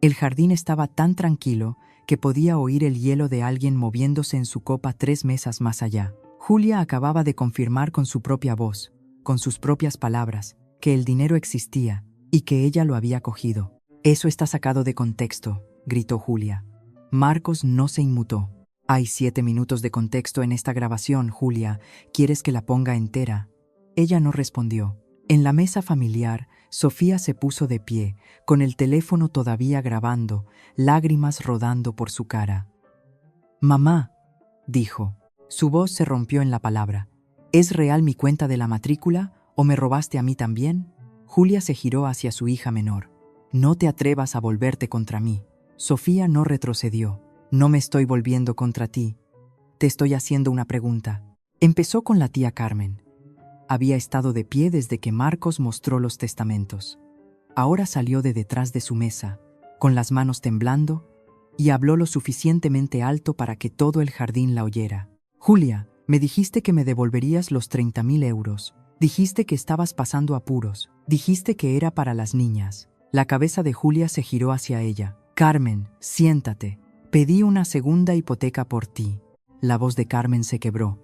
El jardín estaba tan tranquilo que podía oír el hielo de alguien moviéndose en su copa 3 mesas más allá. Julia acababa de confirmar con su propia voz, con sus propias palabras, que el dinero existía y que ella lo había cogido. Eso está sacado de contexto, gritó Julia. Marcos no se inmutó. Hay 7 minutos de contexto en esta grabación, Julia. ¿Quieres que la ponga entera? Ella no respondió. En la mesa familiar, Sofía se puso de pie, con el teléfono todavía grabando, lágrimas rodando por su cara. «Mamá», dijo. Su voz se rompió en la palabra. «¿Es real mi cuenta de la matrícula o me robaste a mí también?» Julia se giró hacia su hija menor. «No te atrevas a volverte contra mí». Sofía no retrocedió. «No me estoy volviendo contra ti. Te estoy haciendo una pregunta». Empezó con la tía Carmen. Había estado de pie desde que Marcos mostró los testamentos. Ahora salió de detrás de su mesa, con las manos temblando, y habló lo suficientemente alto para que todo el jardín la oyera. «Julia, me dijiste que me devolverías los 30.000 euros. Dijiste que estabas pasando apuros. Dijiste que era para las niñas». La cabeza de Julia se giró hacia ella. «Carmen, siéntate. Pedí una segunda hipoteca por ti». La voz de Carmen se quebró.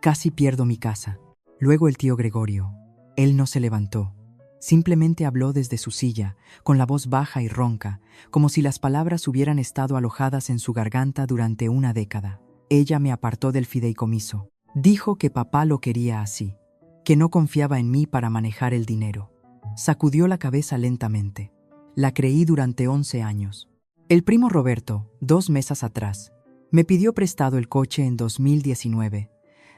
«Casi pierdo mi casa». Luego el tío Gregorio. Él no se levantó. Simplemente habló desde su silla, con la voz baja y ronca, como si las palabras hubieran estado alojadas en su garganta durante una década. Ella me apartó del fideicomiso. Dijo que papá lo quería así, que no confiaba en mí para manejar el dinero. Sacudió la cabeza lentamente. La creí durante 11 años. El primo Roberto, 2 mesas atrás, me pidió prestado el coche en 2019.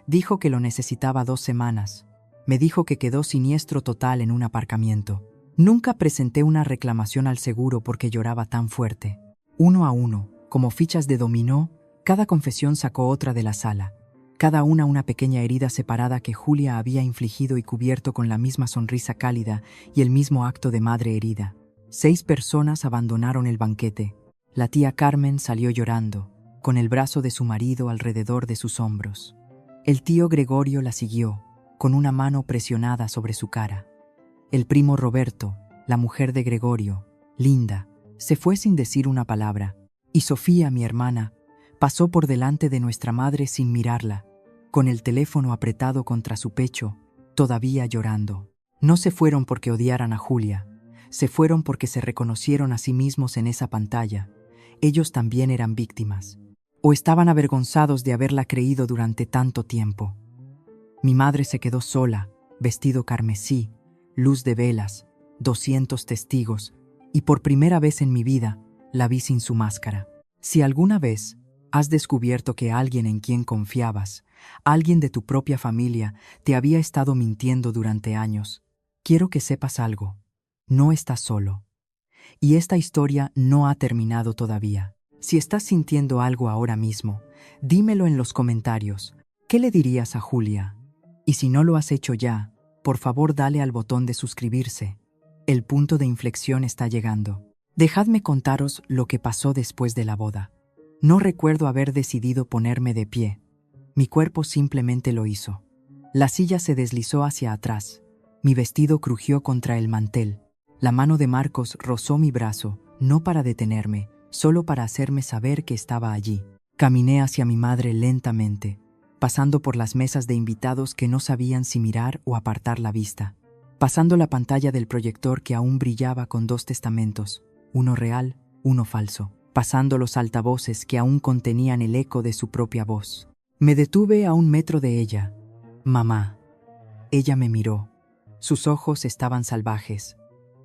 Dijo que lo necesitaba 2 semanas. Me dijo que quedó siniestro total en un aparcamiento. Nunca presenté una reclamación al seguro porque lloraba tan fuerte. Uno a uno, como fichas de dominó, cada confesión sacó otra de la sala. Cada una pequeña herida separada que Julia había infligido y cubierto con la misma sonrisa cálida y el mismo acto de madre herida. 6 personas abandonaron el banquete. La tía Carmen salió llorando, con el brazo de su marido alrededor de sus hombros. El tío Gregorio la siguió, con una mano presionada sobre su cara. El primo Roberto, la mujer de Gregorio, Linda, se fue sin decir una palabra, y Sofía, mi hermana, pasó por delante de nuestra madre sin mirarla, con el teléfono apretado contra su pecho, todavía llorando. No se fueron porque odiaran a Julia, se fueron porque se reconocieron a sí mismos en esa pantalla. Ellos también eran víctimas, o estaban avergonzados de haberla creído durante tanto tiempo. Mi madre se quedó sola, vestido carmesí, luz de velas, 200 testigos, y por primera vez en mi vida la vi sin su máscara. Si alguna vez has descubierto que alguien en quien confiabas, alguien de tu propia familia, te había estado mintiendo durante años, quiero que sepas algo. No estás solo. Y esta historia no ha terminado todavía. Si estás sintiendo algo ahora mismo, dímelo en los comentarios. ¿Qué le dirías a Julia? Y si no lo has hecho ya, por favor dale al botón de suscribirse. El punto de inflexión está llegando. Dejadme contaros lo que pasó después de la boda. No recuerdo haber decidido ponerme de pie. Mi cuerpo simplemente lo hizo. La silla se deslizó hacia atrás. Mi vestido crujió contra el mantel. La mano de Marcos rozó mi brazo, no para detenerme, solo para hacerme saber que estaba allí. Caminé hacia mi madre lentamente, pasando por las mesas de invitados que no sabían si mirar o apartar la vista, pasando la pantalla del proyector que aún brillaba con 2 testamentos, uno real, uno falso, pasando los altavoces que aún contenían el eco de su propia voz. Me detuve a 1 metro de ella. «Mamá». Ella me miró. Sus ojos estaban salvajes.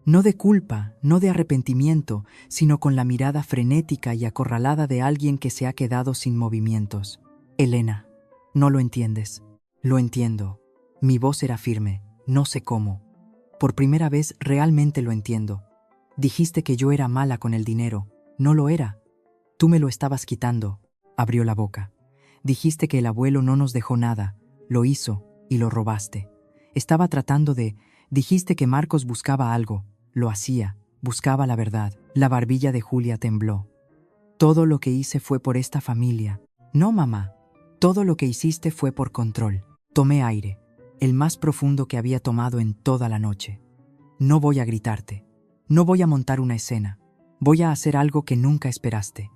No de culpa, no de arrepentimiento, sino con la mirada frenética y acorralada de alguien que se ha quedado sin movimientos. «Elena, no lo entiendes». «Lo entiendo». Mi voz era firme, no sé cómo. «Por primera vez realmente lo entiendo. Dijiste que yo era mala con el dinero. No lo era. Tú me lo estabas quitando». Abrió la boca. «Dijiste que el abuelo no nos dejó nada. Lo hizo y lo robaste. Estaba tratando de... Dijiste que Marcos buscaba algo. Lo hacía. Buscaba la verdad». La barbilla de Julia tembló. «Todo lo que hice fue por esta familia». «No, mamá. Todo lo que hiciste fue por control». Tomé aire, el más profundo que había tomado en toda la noche. «No voy a gritarte. No voy a montar una escena. Voy a hacer algo que nunca esperaste».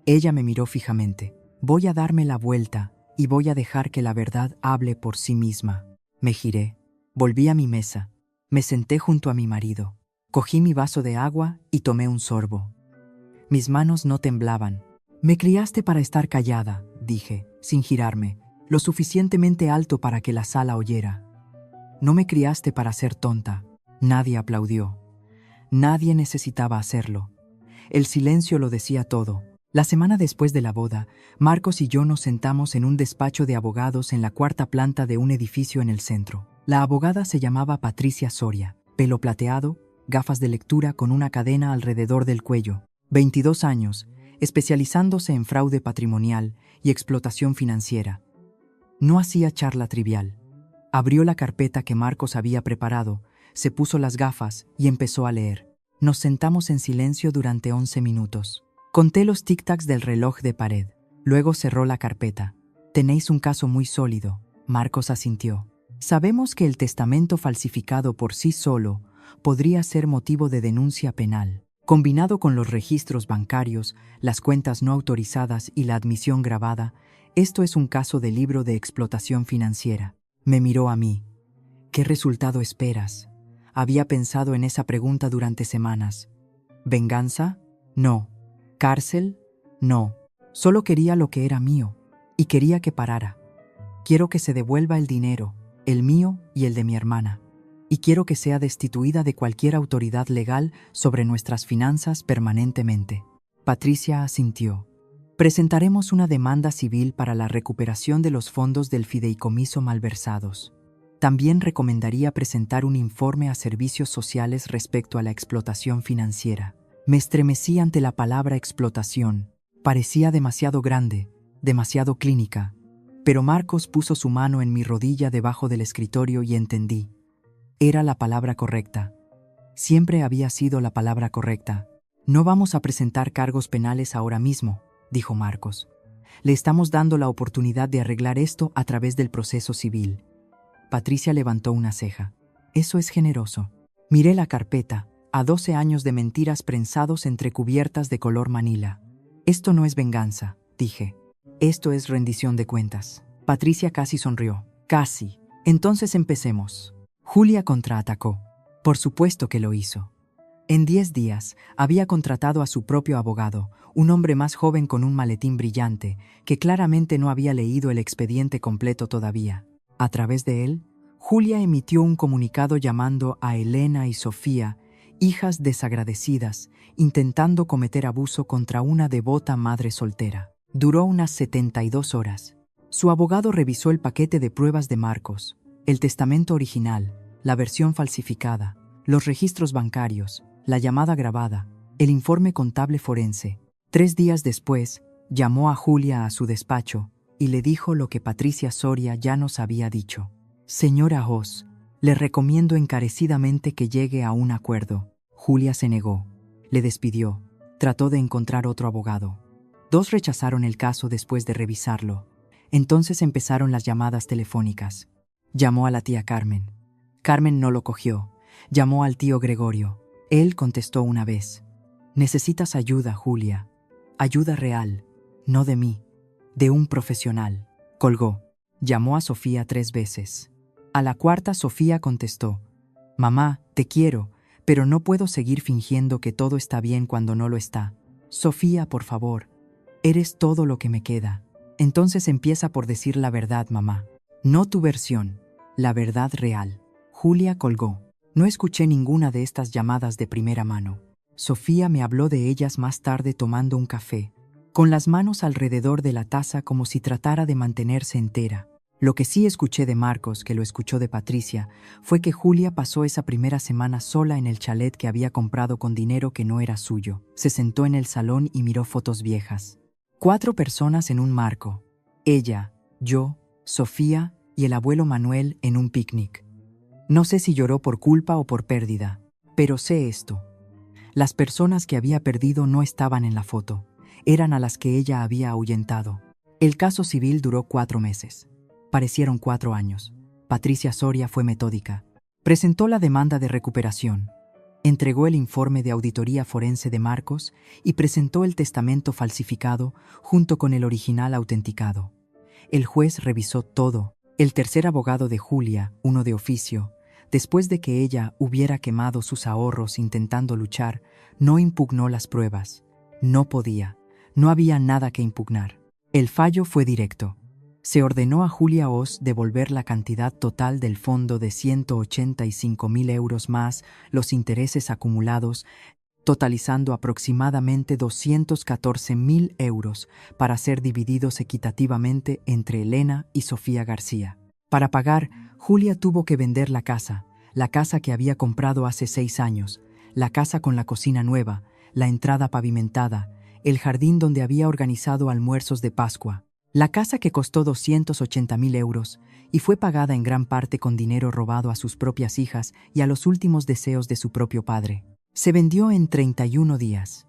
Ella me miró fijamente. «Voy a darme la vuelta y voy a dejar que la verdad hable por sí misma». Me giré, volví a mi mesa, me senté junto a mi marido. Cogí mi vaso de agua y tomé un sorbo. Mis manos no temblaban. Me criaste para estar callada, dije, sin girarme, lo suficientemente alto para que la sala oyera. No me criaste para ser tonta. Nadie aplaudió. Nadie necesitaba hacerlo. El silencio lo decía todo. La semana después de la boda, Marcos y yo nos sentamos en un despacho de abogados en la cuarta planta de un edificio en el centro. La abogada se llamaba Patricia Soria, pelo plateado, gafas de lectura con una cadena alrededor del cuello, 22 años, especializándose en fraude patrimonial y explotación financiera. No hacía charla trivial. Abrió la carpeta que Marcos había preparado, se puso las gafas y empezó a leer. Nos sentamos en silencio durante 11 minutos. Conté los tic-tacs del reloj de pared. Luego cerró la carpeta. Tenéis un caso muy sólido. Marcos asintió. Sabemos que el testamento falsificado por sí solo podría ser motivo de denuncia penal. Combinado con los registros bancarios, las cuentas no autorizadas y la admisión grabada, esto es un caso de libro de explotación financiera. Me miró a mí. ¿Qué resultado esperas? Había pensado en esa pregunta durante semanas. ¿Venganza? No. ¿Cárcel? No. Solo quería lo que era mío, y quería que parara. Quiero que se devuelva el dinero, el mío y el de mi hermana, y quiero que sea destituida de cualquier autoridad legal sobre nuestras finanzas permanentemente. Patricia asintió. Presentaremos una demanda civil para la recuperación de los fondos del fideicomiso malversados. También recomendaría presentar un informe a servicios sociales respecto a la explotación financiera. Me estremecí ante la palabra explotación. Parecía demasiado grande, demasiado clínica. Pero Marcos puso su mano en mi rodilla debajo del escritorio y entendí. Era la palabra correcta. Siempre había sido la palabra correcta. No vamos a presentar cargos penales ahora mismo, dijo Marcos. Le estamos dando la oportunidad de arreglar esto a través del proceso civil. Patricia levantó una ceja. Eso es generoso. Miré la carpeta, a 12 años de mentiras prensados entre cubiertas de color manila. Esto no es venganza, dije. Esto es rendición de cuentas. Patricia casi sonrió. Casi. Entonces empecemos. Julia contraatacó. Por supuesto que lo hizo. En 10 días había contratado a su propio abogado, un hombre más joven con un maletín brillante, que claramente no había leído el expediente completo todavía. A través de él, Julia emitió un comunicado llamando a Elena y Sofía, hijas desagradecidas, intentando cometer abuso contra una devota madre soltera. Duró unas 72 horas. Su abogado revisó el paquete de pruebas de Marcos, el testamento original, la versión falsificada, los registros bancarios, la llamada grabada, el informe contable forense. 3 días después, llamó a Julia a su despacho y le dijo lo que Patricia Soria ya nos había dicho. Señora Oz, le recomiendo encarecidamente que llegue a un acuerdo. Julia se negó. Le despidió. Trató de encontrar otro abogado. 2 rechazaron el caso después de revisarlo. Entonces empezaron las llamadas telefónicas. Llamó a la tía Carmen. Carmen no lo cogió. Llamó al tío Gregorio. Él contestó una vez. Necesitas ayuda, Julia. Ayuda real, no de mí, de un profesional. Colgó. Llamó a Sofía 3 veces. A la cuarta, Sofía contestó. Mamá, te quiero, pero no puedo seguir fingiendo que todo está bien cuando no lo está. Sofía, por favor. Eres todo lo que me queda. Entonces empieza por decir la verdad, mamá. No tu versión, la verdad real. Julia colgó. No escuché ninguna de estas llamadas de primera mano. Sofía me habló de ellas más tarde tomando un café, con las manos alrededor de la taza como si tratara de mantenerse entera. Lo que sí escuché de Marcos, que lo escuchó de Patricia, fue que Julia pasó esa primera semana sola en el chalet que había comprado con dinero que no era suyo. Se sentó en el salón y miró fotos viejas. 4 personas en un marco. Ella, yo, Sofía y el abuelo Manuel en un picnic. No sé si lloró por culpa o por pérdida, pero sé esto. Las personas que había perdido no estaban en la foto. Eran a las que ella había ahuyentado. El caso civil duró 4 meses. Parecieron 4 años. Patricia Soria fue metódica. Presentó la demanda de recuperación. Entregó el informe de auditoría forense de Marcos y presentó el testamento falsificado junto con el original autenticado. El juez revisó todo. El tercer abogado de Julia, uno de oficio, Después de que ella hubiera quemado sus ahorros intentando luchar, no impugnó las pruebas. No podía. No había nada que impugnar. El fallo fue directo. Se ordenó a Julia Oz devolver la cantidad total del fondo de 185.000 euros más los intereses acumulados, totalizando aproximadamente 214.000 euros para ser divididos equitativamente entre Elena y Sofía García. Para pagar, Julia tuvo que vender la casa que había comprado hace 6 años, la casa con la cocina nueva, la entrada pavimentada, el jardín donde había organizado almuerzos de Pascua, la casa que costó 280.000 euros y fue pagada en gran parte con dinero robado a sus propias hijas y a los últimos deseos de su propio padre. Se vendió en 31 días.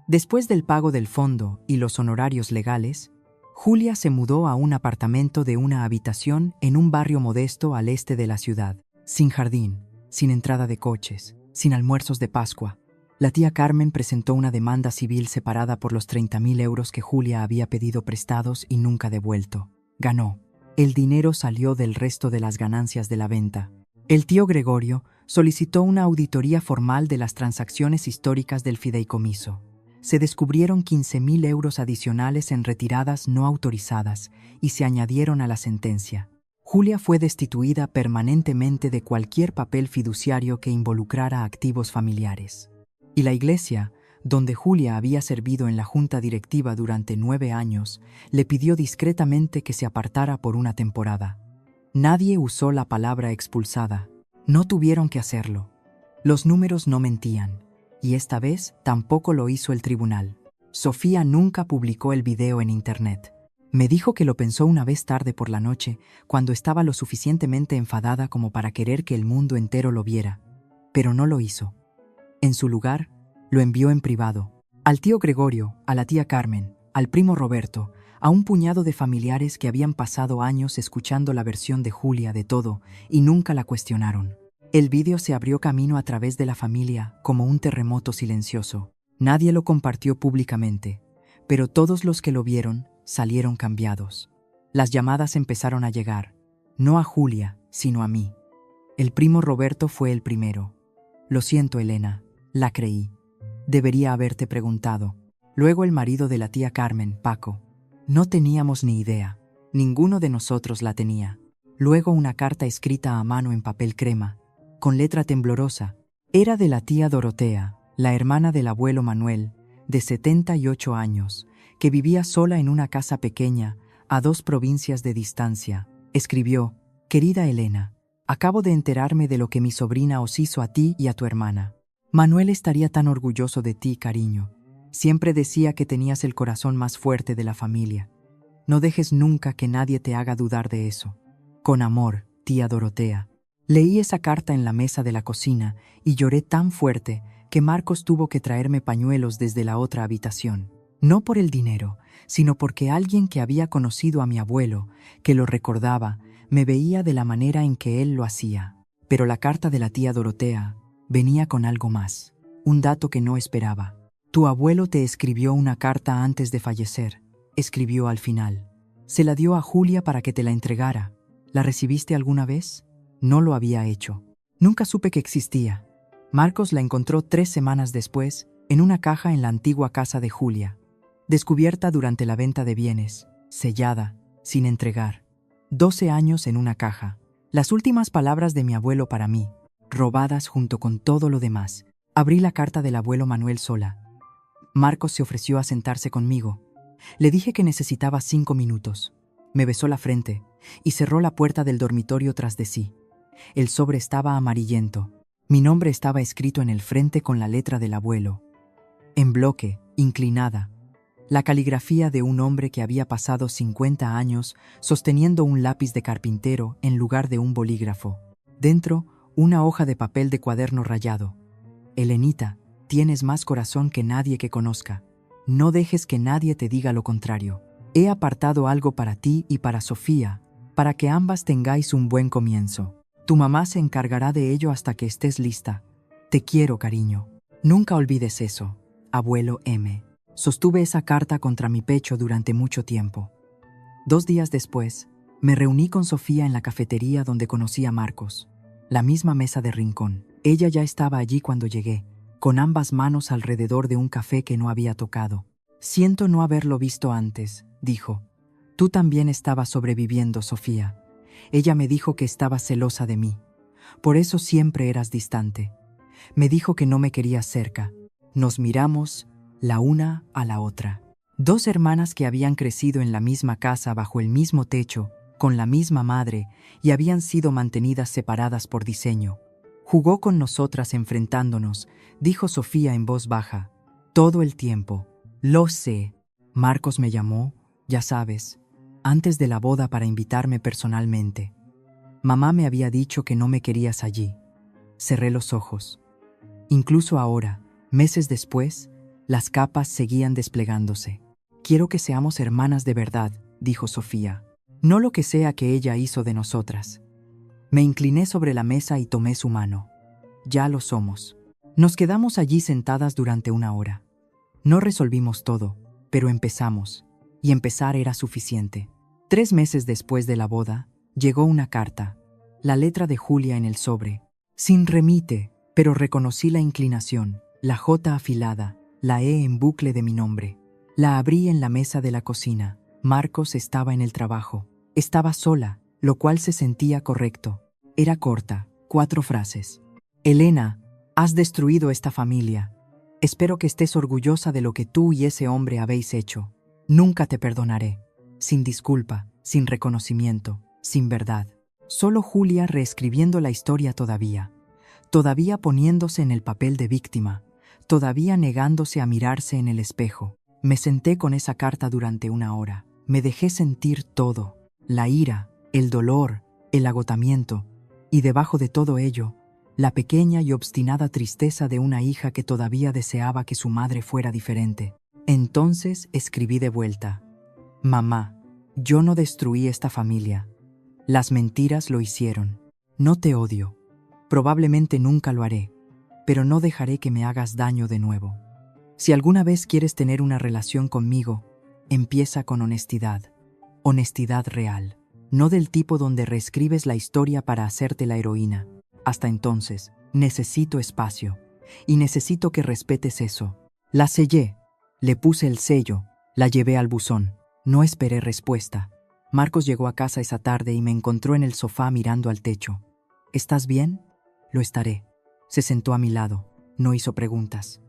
Después del pago del fondo y los honorarios legales, Julia se mudó a un apartamento de una habitación en un barrio modesto al este de la ciudad, sin jardín, sin entrada de coches, sin almuerzos de Pascua. La tía Carmen presentó una demanda civil separada por los 30.000 euros que Julia había pedido prestados y nunca devuelto. Ganó. El dinero salió del resto de las ganancias de la venta. El tío Gregorio solicitó una auditoría formal de las transacciones históricas del fideicomiso. Se descubrieron 15.000 euros adicionales en retiradas no autorizadas y se añadieron a la sentencia. Julia fue destituida permanentemente de cualquier papel fiduciario que involucrara activos familiares. Y la iglesia, donde Julia había servido en la junta directiva durante 9 años, le pidió discretamente que se apartara por una temporada. Nadie usó la palabra expulsada. No tuvieron que hacerlo. Los números no mentían, y esta vez tampoco lo hizo el tribunal. Sofía nunca publicó el video en internet. Me dijo que lo pensó una vez tarde por la noche, cuando estaba lo suficientemente enfadada como para querer que el mundo entero lo viera. Pero no lo hizo. En su lugar, lo envió en privado. Al tío Gregorio, a la tía Carmen, al primo Roberto, a un puñado de familiares que habían pasado años escuchando la versión de Julia de todo y nunca la cuestionaron. El vídeo se abrió camino a través de la familia como un terremoto silencioso. Nadie lo compartió públicamente, pero todos los que lo vieron salieron cambiados. Las llamadas empezaron a llegar, no a Julia, sino a mí. El primo Roberto fue el primero. Lo siento, Elena, la creí. Debería haberte preguntado. Luego el marido de la tía Carmen, Paco. No teníamos ni idea. Ninguno de nosotros la tenía. Luego una carta escrita a mano en papel crema, con letra temblorosa. Era de la tía Dorotea, la hermana del abuelo Manuel, de 78 años, que vivía sola en una casa pequeña, a 2 provincias de distancia. Escribió: «Querida Elena, acabo de enterarme de lo que mi sobrina os hizo a ti y a tu hermana. Manuel estaría tan orgulloso de ti, cariño. Siempre decía que tenías el corazón más fuerte de la familia. No dejes nunca que nadie te haga dudar de eso. Con amor, tía Dorotea». Leí esa carta en la mesa de la cocina y lloré tan fuerte que Marcos tuvo que traerme pañuelos desde la otra habitación. No por el dinero, sino porque alguien que había conocido a mi abuelo, que lo recordaba, me veía de la manera en que él lo hacía. Pero la carta de la tía Dorotea venía con algo más, un dato que no esperaba. «Tu abuelo te escribió una carta antes de fallecer», escribió al final. «Se la dio a Julia para que te la entregara. ¿La recibiste alguna vez?» No lo había hecho. Nunca supe que existía. Marcos la encontró 3 semanas después, en una caja en la antigua casa de Julia, descubierta durante la venta de bienes, sellada, sin entregar. 12 años en una caja. Las últimas palabras de mi abuelo para mí, robadas junto con todo lo demás. Abrí la carta del abuelo Manuel sola. Marcos se ofreció a sentarse conmigo. Le dije que necesitaba 5 minutos. Me besó la frente y cerró la puerta del dormitorio tras de sí. El sobre estaba amarillento. Mi nombre estaba escrito en el frente con la letra del abuelo. En bloque, inclinada. La caligrafía de un hombre que había pasado 50 años sosteniendo un lápiz de carpintero en lugar de un bolígrafo. Dentro, una hoja de papel de cuaderno rayado. «Elenita, tienes más corazón que nadie que conozca. No dejes que nadie te diga lo contrario. He apartado algo para ti y para Sofía, para que ambas tengáis un buen comienzo. Tu mamá se encargará de ello hasta que estés lista. Te quiero, cariño. Nunca olvides eso, abuelo M». Sostuve esa carta contra mi pecho durante mucho tiempo. 2 días después, me reuní con Sofía en la cafetería donde conocí a Marcos. la misma mesa de rincón. Ella ya estaba allí cuando llegué, con ambas manos alrededor de un café que no había tocado. Siento no haberlo visto antes, dijo. Tú también estabas sobreviviendo, Sofía. Ella me dijo que estabas celosa de mí. Por eso siempre eras distante. Me dijo que no me querías cerca. Nos miramos, la una a la otra. Dos hermanas que habían crecido en la misma casa bajo el mismo techo, con la misma madre, y habían sido mantenidas separadas por diseño. Jugó con nosotras enfrentándonos, dijo Sofía en voz baja. Todo el tiempo. Lo sé. Marcos me llamó, ya sabes, antes de la boda para invitarme personalmente. Mamá me había dicho que no me querías allí. Cerré los ojos. Incluso ahora, meses después, las capas seguían desplegándose. Quiero que seamos hermanas de verdad, dijo Sofía. No lo que sea que ella hizo de nosotras. Me incliné sobre la mesa y tomé su mano. Ya lo somos. Nos quedamos allí sentadas durante una hora. No resolvimos todo, pero empezamos. Y empezar era suficiente. 3 meses después de la boda, llegó una carta. La letra de Julia en el sobre. Sin remite, pero reconocí la inclinación, la J afilada, la E en bucle de mi nombre. La abrí en la mesa de la cocina. Marcos estaba en el trabajo. Estaba sola, lo cual se sentía correcto. Era corta, 4 frases. Elena, has destruido esta familia. Espero que estés orgullosa de lo que tú y ese hombre habéis hecho. Nunca te perdonaré. Sin disculpa, sin reconocimiento, sin verdad. Solo Julia reescribiendo la historia todavía. Todavía poniéndose en el papel de víctima. Todavía negándose a mirarse en el espejo. Me senté con esa carta durante una hora. Me dejé sentir todo. La ira, el dolor, el agotamiento. Y debajo de todo ello, la pequeña y obstinada tristeza de una hija que todavía deseaba que su madre fuera diferente. Entonces escribí de vuelta. Mamá, yo no destruí esta familia. Las mentiras lo hicieron. No te odio. Probablemente nunca lo haré, pero no dejaré que me hagas daño de nuevo. Si alguna vez quieres tener una relación conmigo, empieza con honestidad. Honestidad real. No del tipo donde reescribes la historia para hacerte la heroína. Hasta entonces, necesito espacio. Y necesito que respetes eso. La sellé. Le puse el sello. La llevé al buzón. No esperé respuesta. Marcos llegó a casa esa tarde y me encontró en el sofá mirando al techo. ¿Estás bien? Lo estaré. Se sentó a mi lado. No hizo preguntas.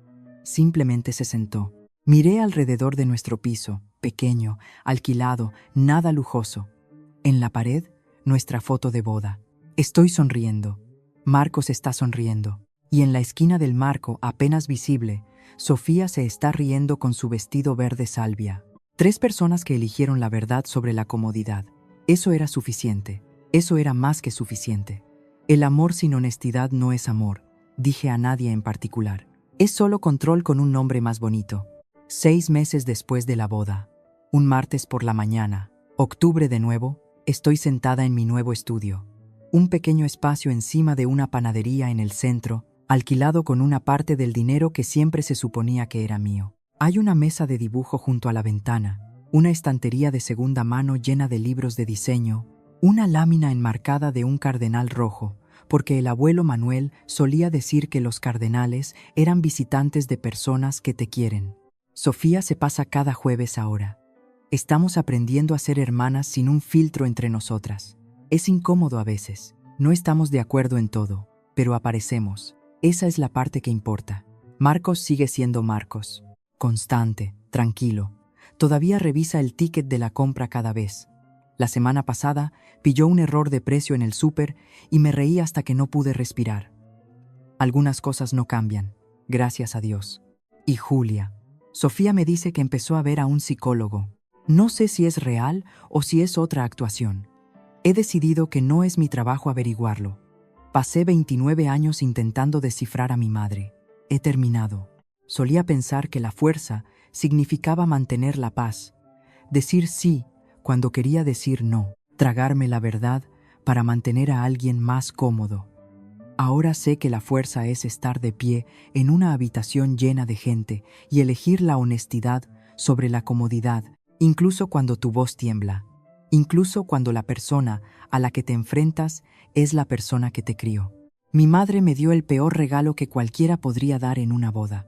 Simplemente se sentó. Miré alrededor de nuestro piso, pequeño, alquilado, nada lujoso. En la pared, nuestra foto de boda. Estoy sonriendo. Marcos está sonriendo. Y en la esquina del marco, apenas visible, Sofía se está riendo con su vestido verde salvia. 3 personas que eligieron la verdad sobre la comodidad. Eso era suficiente. Eso era más que suficiente. El amor sin honestidad no es amor, dije a nadie en particular. Es solo control con un nombre más bonito. 6 meses después de la boda. Un martes por la mañana. Octubre de nuevo. Estoy sentada en mi nuevo estudio. Un pequeño espacio encima de una panadería en el centro, alquilado con una parte del dinero que siempre se suponía que era mío. Hay una mesa de dibujo junto a la ventana, una estantería de segunda mano llena de libros de diseño, una lámina enmarcada de un cardenal rojo, porque el abuelo Manuel solía decir que los cardenales eran visitantes de personas que te quieren. Sofía se pasa cada jueves ahora. Estamos aprendiendo a ser hermanas sin un filtro entre nosotras. Es incómodo a veces. No estamos de acuerdo en todo, pero aparecemos. Esa es la parte que importa. Marcos sigue siendo Marcos. Constante, tranquilo. Todavía revisa el ticket de la compra cada vez. La semana pasada pilló un error de precio en el súper y me reí hasta que no pude respirar. Algunas cosas no cambian, gracias a Dios. Y Julia. Sofía me dice que empezó a ver a un psicólogo. No sé si es real o si es otra actuación. He decidido que no es mi trabajo averiguarlo. Pasé 29 años intentando descifrar a mi madre. He terminado. Solía pensar que la fuerza significaba mantener la paz, decir sí cuando quería decir no, tragarme la verdad para mantener a alguien más cómodo. Ahora sé que la fuerza es estar de pie en una habitación llena de gente y elegir la honestidad sobre la comodidad, incluso cuando tu voz tiembla. incluso cuando la persona a la que te enfrentas es la persona que te crió. Mi madre me dio el peor regalo que cualquiera podría dar en una boda,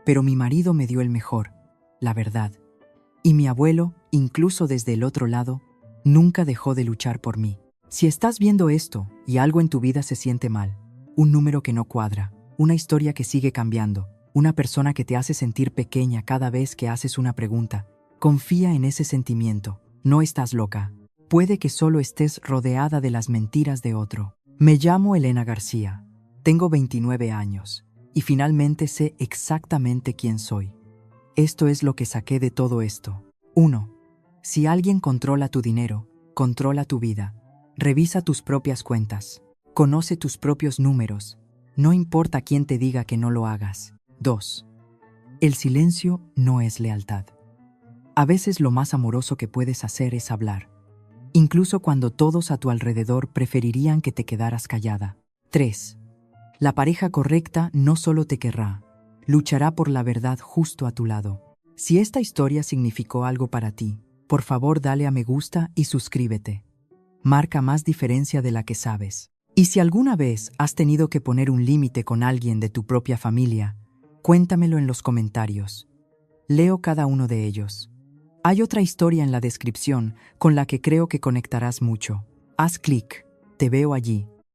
pero mi marido me dio el mejor, la verdad. Y mi abuelo, incluso desde el otro lado, nunca dejó de luchar por mí. Si estás viendo esto y algo en tu vida se siente mal, un número que no cuadra, una historia que sigue cambiando, una persona que te hace sentir pequeña cada vez que haces una pregunta, confía en ese sentimiento. No estás loca. Puede que solo estés rodeada de las mentiras de otro. Me llamo Elena García. Tengo 29 años y finalmente sé exactamente quién soy. Esto es lo que saqué de todo esto. 1. Si alguien controla tu dinero, controla tu vida. Revisa tus propias cuentas. Conoce tus propios números. No importa quién te diga que no lo hagas. 2. El silencio no es lealtad. A veces lo más amoroso que puedes hacer es hablar, incluso cuando todos a tu alrededor preferirían que te quedaras callada. 3. La pareja correcta no solo te querrá, luchará por la verdad justo a tu lado. Si esta historia significó algo para ti, por favor dale a me gusta y suscríbete. Marca más diferencia de la que sabes. Y si alguna vez has tenido que poner un límite con alguien de tu propia familia, cuéntamelo en los comentarios. Leo cada uno de ellos. Hay otra historia en la descripción con la que creo que conectarás mucho. Haz clic. Te veo allí.